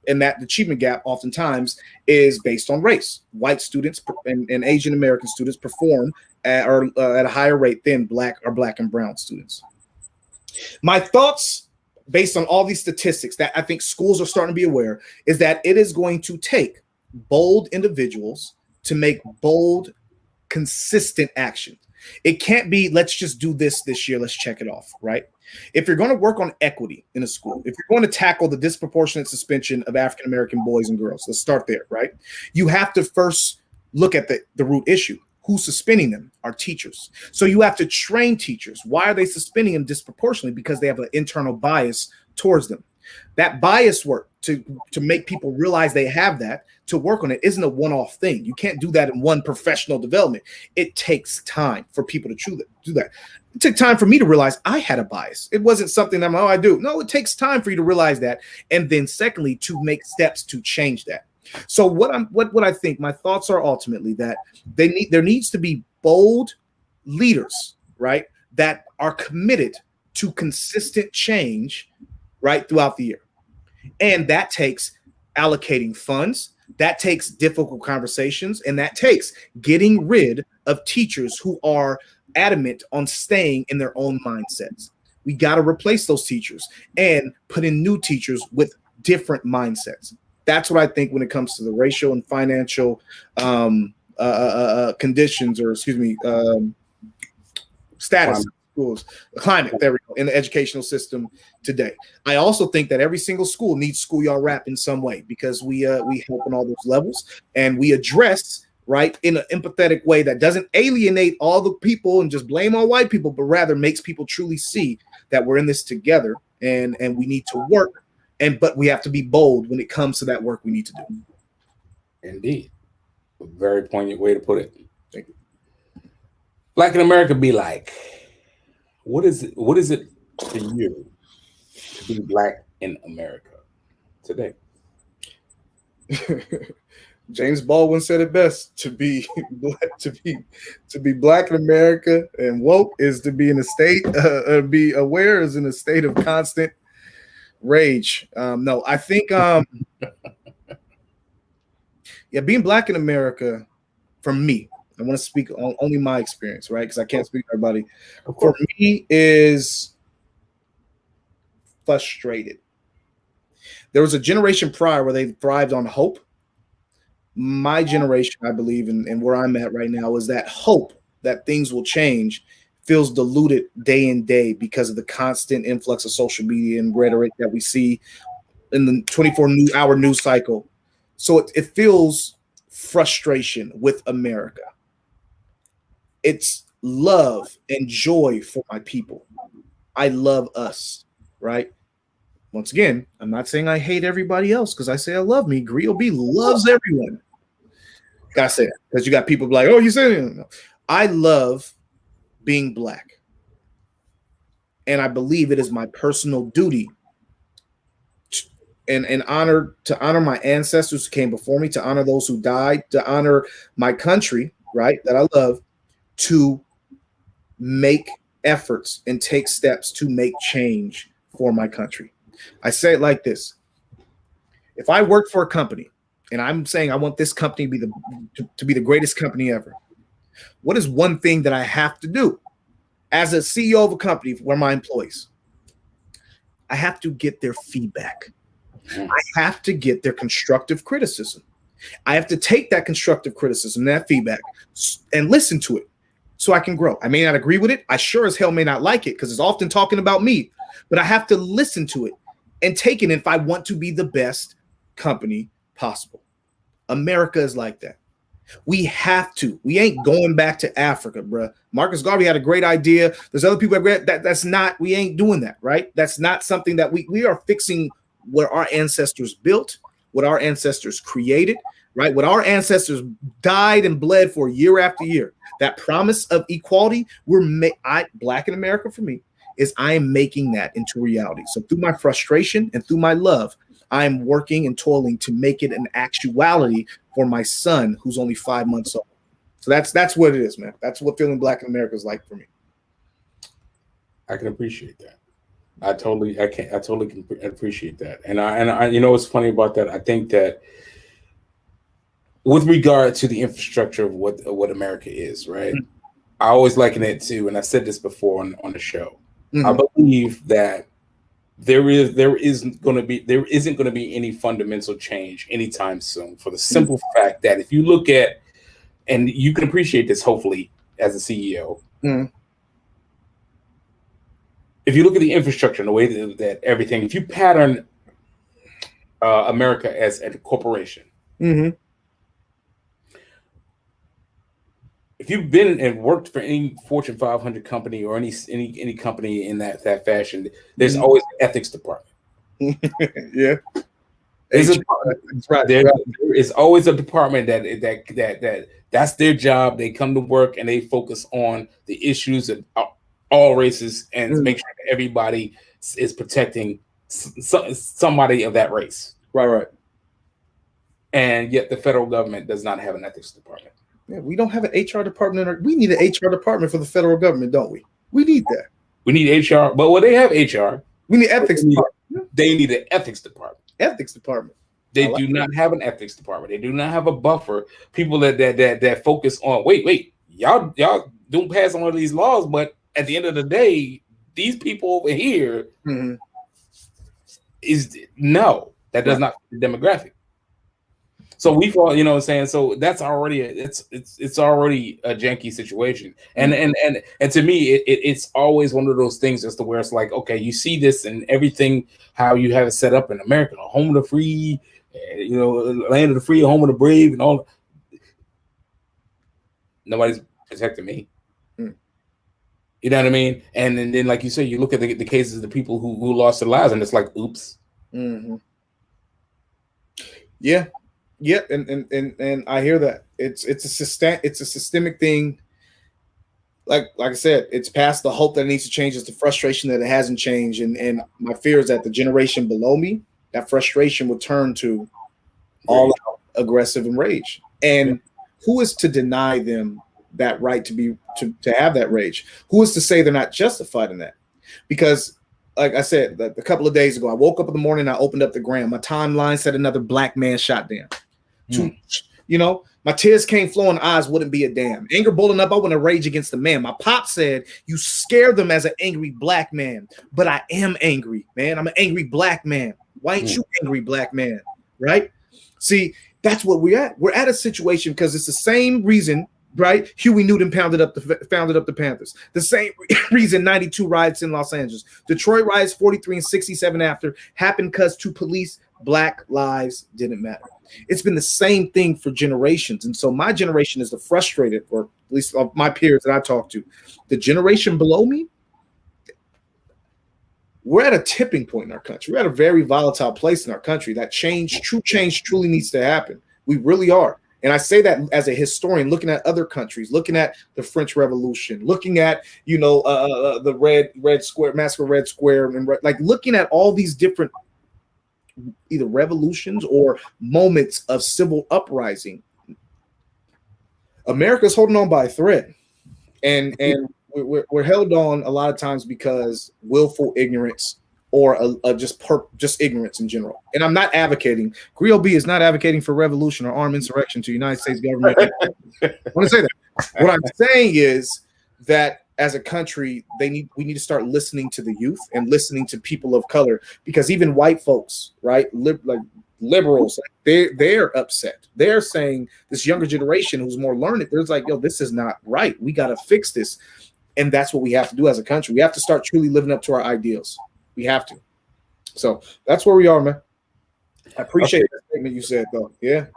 and that achievement gap oftentimes is based on race. White students and Asian American students perform at a higher rate than black and brown students. My thoughts based on all these statistics that I think schools are starting to be aware is that it is going to take bold individuals to make bold, consistent action. It can't be, let's just do this year, let's check it off, right? If you're going to work on equity in a school, if you're going to tackle the disproportionate suspension of African-American boys and girls, let's start there, right? You have to first look at the root issue. Who's suspending them? Are teachers. So you have to train teachers. Why are they suspending them disproportionately? Because they have an internal bias towards them. That bias work to make people realize they have that, to work on it, isn't a one-off thing. You can't do that in one professional development. It takes time for people to do that. It took time for me to realize I had a bias. It wasn't something that I do. No, it takes time for you to realize that. And then secondly, to make steps to change that. So what I think, my thoughts are ultimately that there needs to be bold leaders, right, that are committed to consistent change, right, throughout the year. And that takes allocating funds, that takes difficult conversations, and that takes getting rid of teachers who are adamant on staying in their own mindsets. We got to replace those teachers and put in new teachers with different mindsets. That's what I think when it comes to the racial and financial conditions, or status of schools, climate, there we go, in the educational system today. I also think that every single school needs SchoolYard Rap in some way, because we help on all those levels, and we address, right, in an empathetic way that doesn't alienate all the people and just blame all white people, but rather makes people truly see that we're in this together, and we need to work, but we have to be bold when it comes to that work we need to do.
Indeed. A very poignant way to put it. Thank you. Black in America be like, what is it to you to be black in America today?
James Baldwin said it best: to be black in America and woke is to be in a state, be aware is in a state of constant rage. No, I think being black in America, for me, I want to speak on only my experience, right? Because I can't speak for everybody. For me, is frustrated. There was a generation prior where they thrived on hope. My generation, I believe, and where I'm at right now, is that hope that things will change feels diluted day in day because of the constant influx of social media and rhetoric that we see in the 24-hour news cycle. So it feels frustration with America. It's love and joy for my people. I love us, right? Once again, I'm not saying I hate everybody else, because I say I love me. Griot B loves everyone. Gotta say that, because you got people like, oh, you said it. No. I love being black. And I believe it is my personal duty and honor my ancestors who came before me, to honor those who died, to honor my country, right, that I love, to make efforts and take steps to make change for my country. I say it like this: if I work for a company and I'm saying I want this company to be the greatest company ever, what is one thing that I have to do as a CEO of a company where my employees? I have to get their feedback. I have to get their constructive criticism. I have to take that constructive criticism, that feedback, and listen to it so I can grow. I may not agree with it. I sure as hell may not like it, because it's often talking about me, but I have to listen to it and take it if I want to be the best company possible. America is like that. We have to. We ain't going back to Africa, bro. Marcus Garvey had a great idea. There's other people that's not, we ain't doing that, right? That's not something that we are fixing what our ancestors built, what our ancestors created, right? What our ancestors died and bled for year after year. That promise of equality, black in America for me, is I am making that into reality. So through my frustration and through my love, I am working and toiling to make it an actuality for my son, who's only 5 months old. So that's what it is, man. That's what feeling black in America is like for me.
I can appreciate that. I totally can appreciate that. And I you know what's funny about that? I think that with regard to the infrastructure of what America is, right? Mm-hmm. I always liken it to, and I said this before on the show. Mm-hmm. I believe that there isn't going to be any fundamental change anytime soon, for the simple mm-hmm. fact that if you look at, and you can appreciate this hopefully as a CEO, mm-hmm. if you look at the infrastructure and the way that everything, if you pattern America as a corporation, mm-hmm. if you've been and worked for any Fortune 500 company or any company in that fashion, there's mm-hmm. always an ethics department.
Yeah.
There's
Right.
there is always a department that's their job. They come to work and they focus on the issues of all races and make sure that everybody is protecting somebody of that race.
Right.
And yet the federal government does not have an ethics department.
Yeah, we don't have an HR department. We need an HR department for the federal government, don't we? We need that.
We need HR, but they have HR.
We need ethics.
They need an ethics department.
Ethics department.
They do not have an ethics department. They do not have a buffer. People that focus on wait, y'all don't pass on all these laws, but at the end of the day, these people over here that does not fit the demographic. So we fall, you know what I'm saying? So that's already it's already a janky situation. And to me, it's always one of those things as to where it's like, okay, you see this and everything, how you have it set up in America, home of the free, land of the free, home of the brave, and all. Nobody's protecting me. You know what I mean? And then like you say, you look at the cases of the people who lost their lives, and it's like, oops.
Yeah. Yeah, and I hear that. It's a systemic thing. Like I said, it's past the hope that it needs to change. It's the frustration that it hasn't changed. And my fear is that the generation below me, that frustration will turn to all out aggressive and rage. And who is to deny them that right to have that rage? Who is to say they're not justified in that? Because like I said, a couple of days ago, I woke up in the morning, I opened up the gram. My timeline said another black man shot down. My tears came flowing, eyes wouldn't be a damn. Anger boiling up, I want to rage against the man. My pop said, you scare them as an angry black man. But I am angry, man. I'm an angry black man. Why ain't you angry black man? Right? See, that's what we're at. We're at a situation because it's the same reason, right? Huey Newton founded up the Panthers. The same reason 92 riots in Los Angeles. Detroit riots 43 and 67 after happened because to police, black lives didn't matter. It's been the same thing for generations. And so my generation is the frustrated, or at least of my peers that I talk to. The generation below me, we're at a tipping point in our country. We're at a very volatile place in our country. That true change truly needs to happen. We really are. And I say that as a historian, looking at other countries, looking at the French Revolution, looking at, the Red Square, Massacre Red Square, and like looking at all these different either revolutions or moments of civil uprising. America's holding on by a thread, and we're held on a lot of times because willful ignorance or just ignorance in general. And I'm not advocating. Griot B is not advocating for revolution or armed insurrection to the United States government. I want to say that. What I'm saying is that as a country, we need to start listening to the youth and listening to people of color, because even white folks, right, like liberals, they're upset. They're saying this younger generation who's more learned, they're like, yo, this is not right. We got to fix this. And that's what we have to do as a country. We have to start truly living up to our ideals. We have to. So that's where we are, man. I appreciate that statement you said, though. Yeah.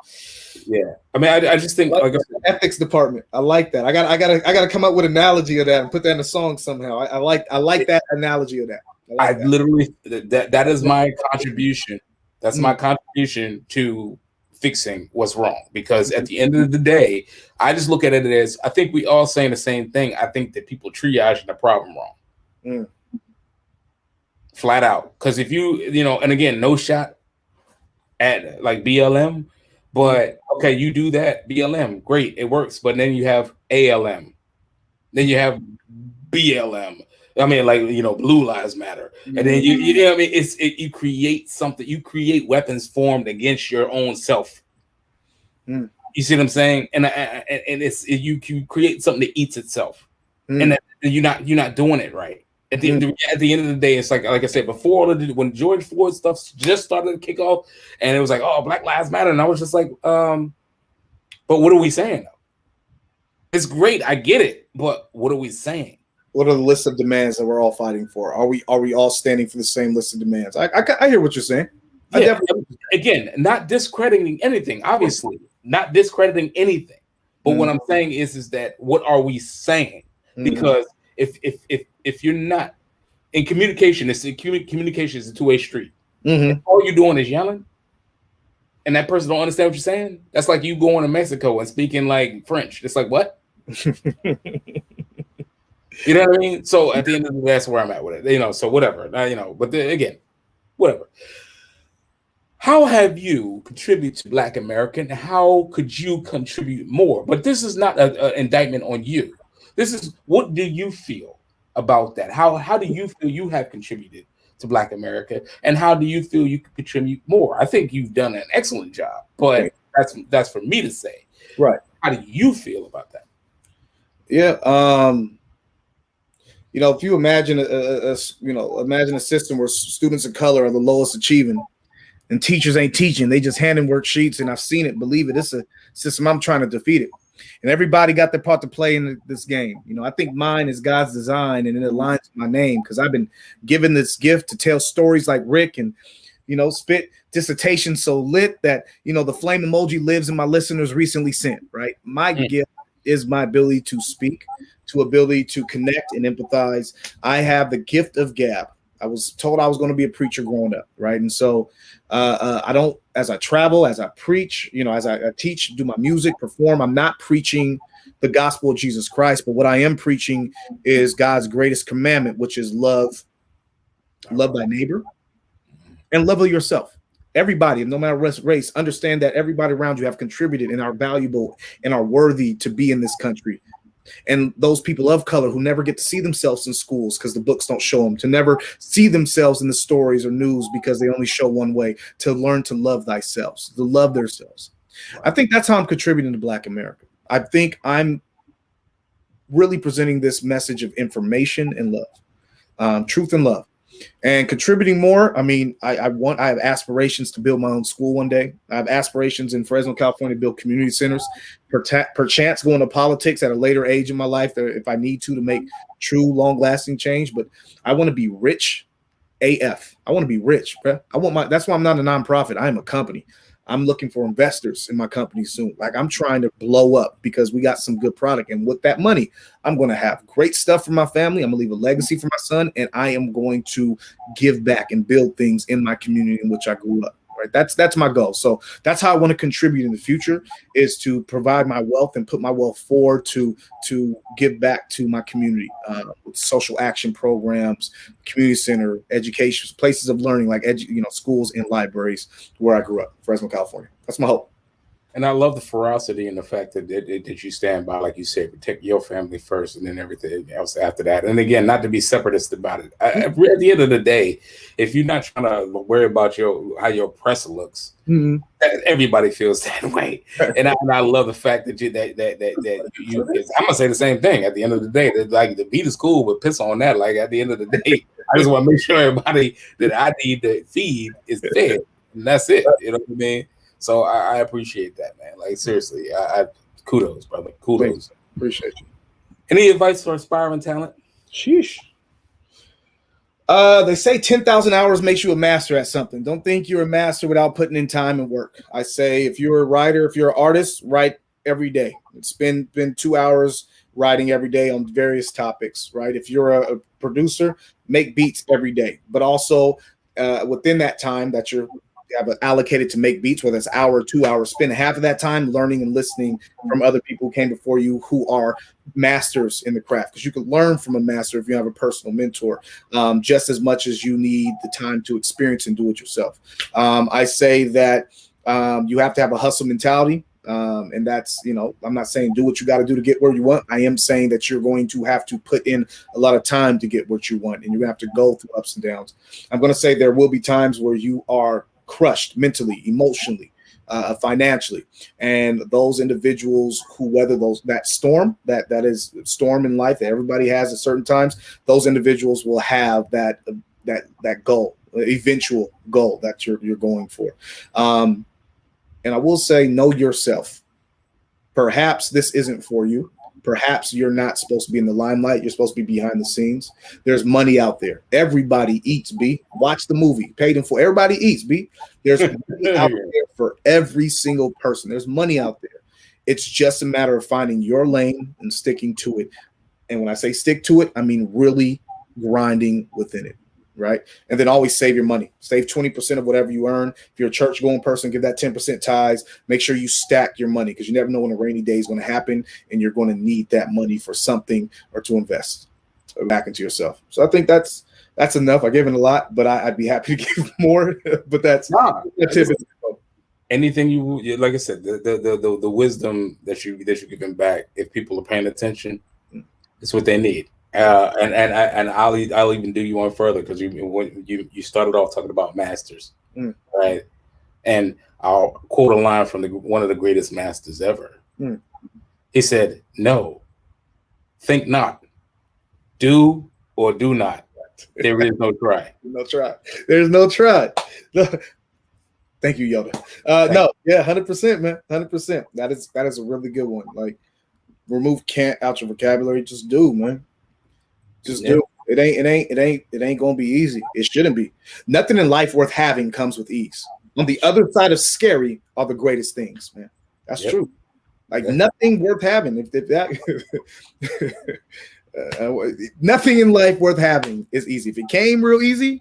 I mean, I just think like
ethics department. I like that. I gotta come up with an analogy of that and put that in a song somehow. I like that analogy of that.
I literally that is my contribution. That's my contribution to fixing what's wrong. Because at the end of the day, I just look at it as, I think we all saying the same thing. I think that people triaging the problem wrong. Flat out. Because if and again, no shot at like BLM, but okay, you do that, BLM, great, it works. But then you have ALM, then you have BLM. I mean, like, Blue Lives Matter, and then you know what I mean. You create something. You create weapons formed against your own self. You see what I'm saying? And you create something that eats itself, and that you're not doing it right. At the end of the day, it's like I said before, when George Floyd stuff just started to kick off, and it was like, oh, Black Lives Matter, and I was just like, but what are we saying? It's great, I get it, but what are we saying?
What are the list of demands that we're all fighting for? Are we all standing for the same list of demands? I hear what you're saying.
Again, not discrediting anything, obviously, not discrediting anything. But what I'm saying is that what are we saying? Because if you're not in communication, communication is a two-way street.
Mm-hmm.
All you're doing is yelling, and that person don't understand what you're saying. That's like you going to Mexico and speaking like French. It's like, what? You know what I mean? So at the end of the day, that's where I'm at with it. So whatever. But again, whatever. How have you contributed to Black American? How could you contribute more? But this is not an indictment on you. This is, what do you feel about that? How do you feel you have contributed to Black America, and how do you feel you could contribute more? I think you've done an excellent job, but that's for me to say.
Right.
How do you feel about that?
Yeah. If you imagine imagine a system where students of color are the lowest achieving, and teachers ain't teaching, they just handing worksheets, and I've seen it, believe it. It's a system I'm trying to defeat it. And everybody got their part to play in this game. I think mine is God's design, and it aligns with my name because I've been given this gift to tell stories like Rick and, spit dissertations so lit that, the flame emoji lives in my listeners recently sent, right? My gift is my ability to speak, to ability to connect and empathize. I have the gift of gab. I was told I was going to be a preacher growing up, right? And so I don't, as I travel, as I preach, as I teach, do my music, perform, I'm not preaching the gospel of Jesus Christ, but what I am preaching is God's greatest commandment, which is love thy neighbor and love yourself. Everybody, no matter race, understand that everybody around you have contributed and are valuable and are worthy to be in this country. And those people of color who never get to see themselves in schools because the books don't show them, to never see themselves in the stories or news because they only show one way, to learn to love thyself, to love themselves. I think that's how I'm contributing to Black America. I think I'm really presenting this message of information and love, truth and love. And contributing more, I mean, I have aspirations to build my own school one day. I have aspirations in Fresno, California, to build community centers, perchance go into politics at a later age in my life if I need to make true, long-lasting change. But I want to be rich AF. I want to be rich, bro. That's why I'm not a nonprofit. I am a company. I'm looking for investors in my company soon. Like, I'm trying to blow up because we got some good product. And with that money, I'm going to have great stuff for my family. I'm going to leave a legacy for my son. And I am going to give back and build things in my community in which I grew up. Right? That's my goal. So that's how I want to contribute in the future, is to provide my wealth and put my wealth forward to give back to my community with social action programs, community center, education, places of learning like schools and libraries where I grew up, Fresno, California. That's my hope.
And I love the ferocity and the fact that you stand by, like you said, protect your family first and then everything else after that. And again, not to be separatist about it. At the end of the day, if you're not trying to worry about how your oppressor looks, everybody feels that way. And I love the fact that you I'm gonna say the same thing. At the end of the day, that like the beat is cool, but piss on that. Like, at the end of the day, I just want to make sure everybody that I need to feed is fed, and that's it. You know what I mean? So I appreciate that, man. Like, seriously, I kudos, brother. Kudos.
Thanks. Appreciate you.
Any advice for aspiring talent?
Sheesh. They say 10,000 hours makes you a master at something. Don't think you're a master without putting in time and work. I say, if you're a writer, if you're an artist, write every day. It's been 2 hours writing every day on various topics, right? If you're a producer, make beats every day. But also within that time that you have allocated to make beats, whether it's an hour or 2 hours, spend half of that time learning and listening from other people who came before you who are masters in the craft, because you can learn from a master if you have a personal mentor, just as much as you need the time to experience and do it yourself. I say that you have to have a hustle mentality. And that's, I'm not saying do what you got to do to get where you want. I am saying that you're going to have to put in a lot of time to get what you want, and you have to go through ups and downs. I'm going to say there will be times where you are crushed mentally, emotionally, financially, and those individuals who weather that storm, that is storm in life that everybody has at certain times, those individuals will have that goal, eventual goal that you're going for. And I will say, know yourself. Perhaps this isn't for you. Perhaps you're not supposed to be in the limelight. You're supposed to be behind the scenes. There's money out there. Everybody eats, B. Watch the movie. Paid in full. Everybody eats, B. There's money out there for every single person. There's money out there. It's just a matter of finding your lane and sticking to it. And when I say stick to it, I mean really grinding within it. right? And then always save your money. Save 20% of whatever you earn. If you're a church going person, give that 10% tithes. Make sure you stack your money because you never know when a rainy day is going to happen and you're going to need that money for something or to invest back into yourself. So I think that's enough. I gave it a lot, but I'd be happy to give more. But that's
anything you like I said, the wisdom that you're giving back. If people are paying attention, it's what they need. And I'll even do you one further because you started off talking about masters, right? And I'll quote a line from one of the greatest masters ever. He said, "No, think not, do or do not. There is no try.
No try. There's no try." Thank you, Yoda. No, yeah, 100%, man, 100%. That is a really good one. Like, remove can't out your vocabulary. Just do, man. Just do. It ain't gonna be easy. It shouldn't be. Nothing in life worth having comes with ease. On the other side of scary are the greatest things, man. That's true. Like nothing worth having. If that nothing in life worth having is easy. If it came real easy,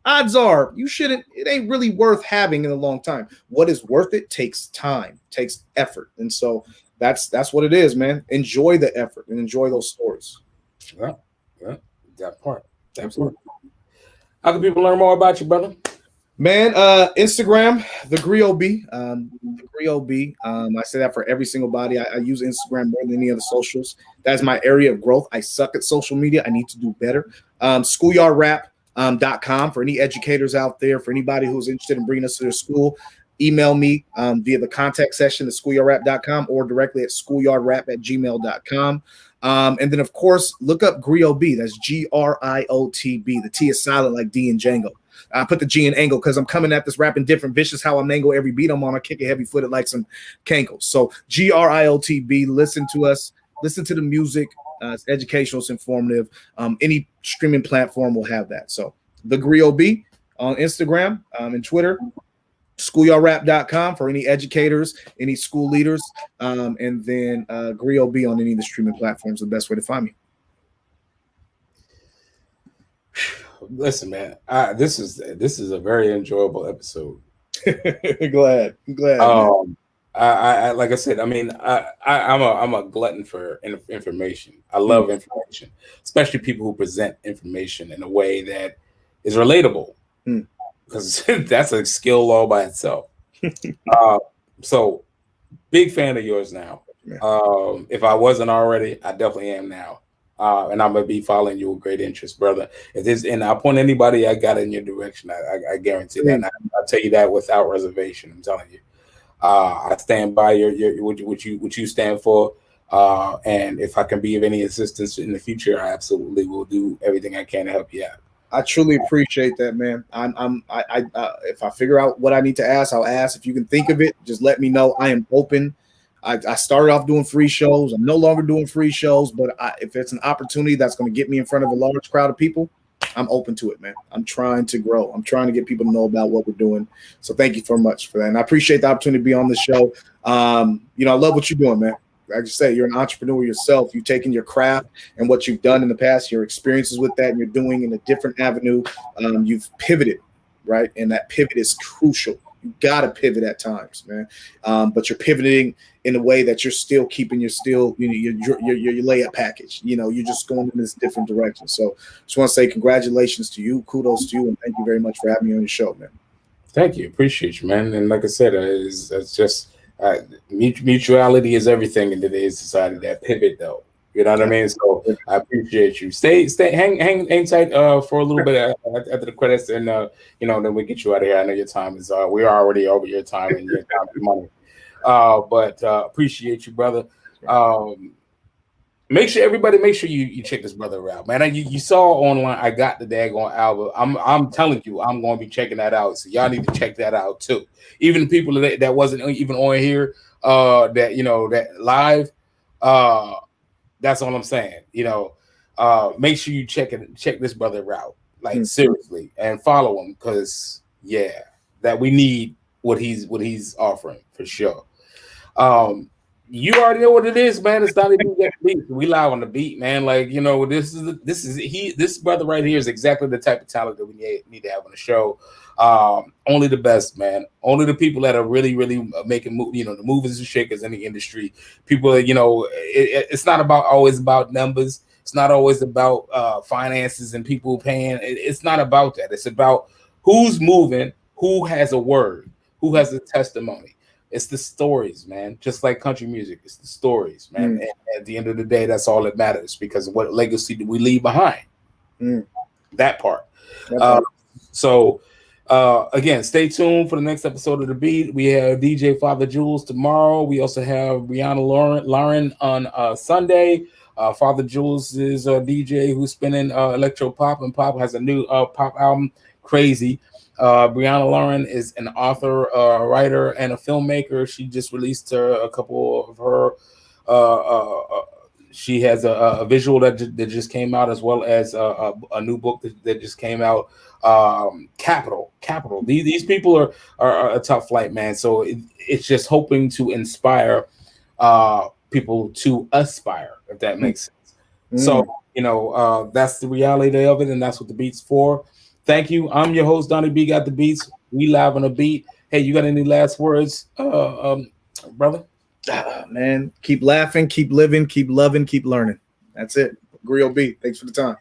odds are you shouldn't. It ain't really worth having in a long time. What is worth it takes time, takes effort, and so that's what it is, man. Enjoy the effort and enjoy those stories.
Yeah, that part. Absolutely. How can people learn more about you, brother?
Man, Instagram, the Griot B. The Griot B. I say that for every single body. I use Instagram more than any other socials. That's my area of growth. I suck at social media. I need to do better. SchoolYardRap.com for any educators out there, for anybody who's interested in bringing us to their school. Email me via the contact section at SchoolYardRap.com or directly at SchoolYardRap@gmail.com. And then, of course, look up Griot B. That's Griotb. The T is silent like D in Django. I put the G in angle because I'm coming at this rapping different, vicious how I mangle every beat I'm on. I kick it heavy footed like some cankles. So Griotb. Listen to us. Listen to the music. It's educational. It's informative. Any streaming platform will have that. So the Griot B on Instagram and Twitter. SchoolYardRap.com for any educators, any school leaders, and then Griot B on any of the streaming platforms. The best way to find me.
Listen, man, this is a very enjoyable episode.
glad.
I like I said, I mean, I'm a glutton for information. I love information, especially people who present information in a way that is relatable. Because that's a skill all by itself. So big fan of yours now. If I wasn't already, I definitely am now. And I'm gonna be following you with great interest, brother. If there's, and I'll point anybody I got in your direction. I guarantee that. And I'll tell you that without reservation. I'm telling you. I stand by your what you stand for. And if I can be of any assistance in the future, I absolutely will do everything I can to help you out.
I truly appreciate that, man. If I figure out what I need to ask, I'll ask. If you can think of it, just let me know. I am open. I started off doing free shows. I'm no longer doing free shows, but if it's an opportunity that's going to get me in front of a large crowd of people, I'm open to it, man. I'm trying to grow. I'm trying to get people to know about what we're doing. So thank you so much for that. And I appreciate the opportunity to be on the show. I love what you're doing, man. Like you say, you're an entrepreneur yourself. You've taken your craft and what you've done in the past, your experiences with that, and you're doing in a different avenue. You've pivoted, right? And that pivot is crucial. You got to pivot at times, man. But you're pivoting in a way that you're still keeping your layup package. You're just going in this different direction. So just want to say congratulations to you. Kudos to you. And thank you very much for having me on your show, man.
Thank you. Appreciate you, man. And like I said, it's just mutuality is everything in today's society. That pivot, though. You know what I mean? So I appreciate you. Hang tight for a little bit after the credits, and then we get you out of here. I know your time is we are already over your time and your time is money. But appreciate you, brother. Make sure you check this brother out, man. You saw online. I got the daggone album. I'm telling you, I'm going to be checking that out. So y'all need to check that out too. Even the people that wasn't even on here, that live. That's all I'm saying. Make sure you check this brother out, like seriously, and follow him because that we need what he's offering for sure. You already know what it is, man. It's Donnie B. Got the beat. We live on the beat, man. Like, you know, this brother right here is exactly the type of talent that we need to have on the show. Only the best, man. Only the people that are really, really making, you know, the movers and shakers in the industry. People that, you know, it's not always about numbers. It's not always about finances and people paying. It's not about that. It's about who's moving, who has a word, who has a testimony. It's the stories, man. Just like country music, it's the stories, man. And at the end of the day, that's all that matters, because what legacy do we leave behind? That part. So again, stay tuned for the next episode of The Beat. We have DJ Father Jules tomorrow. We also have Brianna Lauren on Sunday. Father Jules is a DJ who's spinning electro pop, and pop has a new pop album, Crazy. Brianna Lauren is an author, writer, and a filmmaker. She just released a couple of her. She has a visual that just came out, as well as a new book that just came out. Capital. These people are a tough flight, man. So it's just hoping to inspire people to aspire, if that makes sense. So, you know, that's the reality of it, and that's what the beat's for. Thank you. I'm your host, Donnie B. Got the Beats. We live on a beat. Hey, you got any last words, brother?
Man, keep laughing, keep living, keep loving, keep learning. That's it. Griot B. Thanks for the time.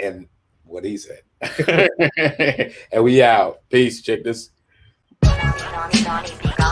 And what he said. And we out. Peace. Check this.
Donnie B.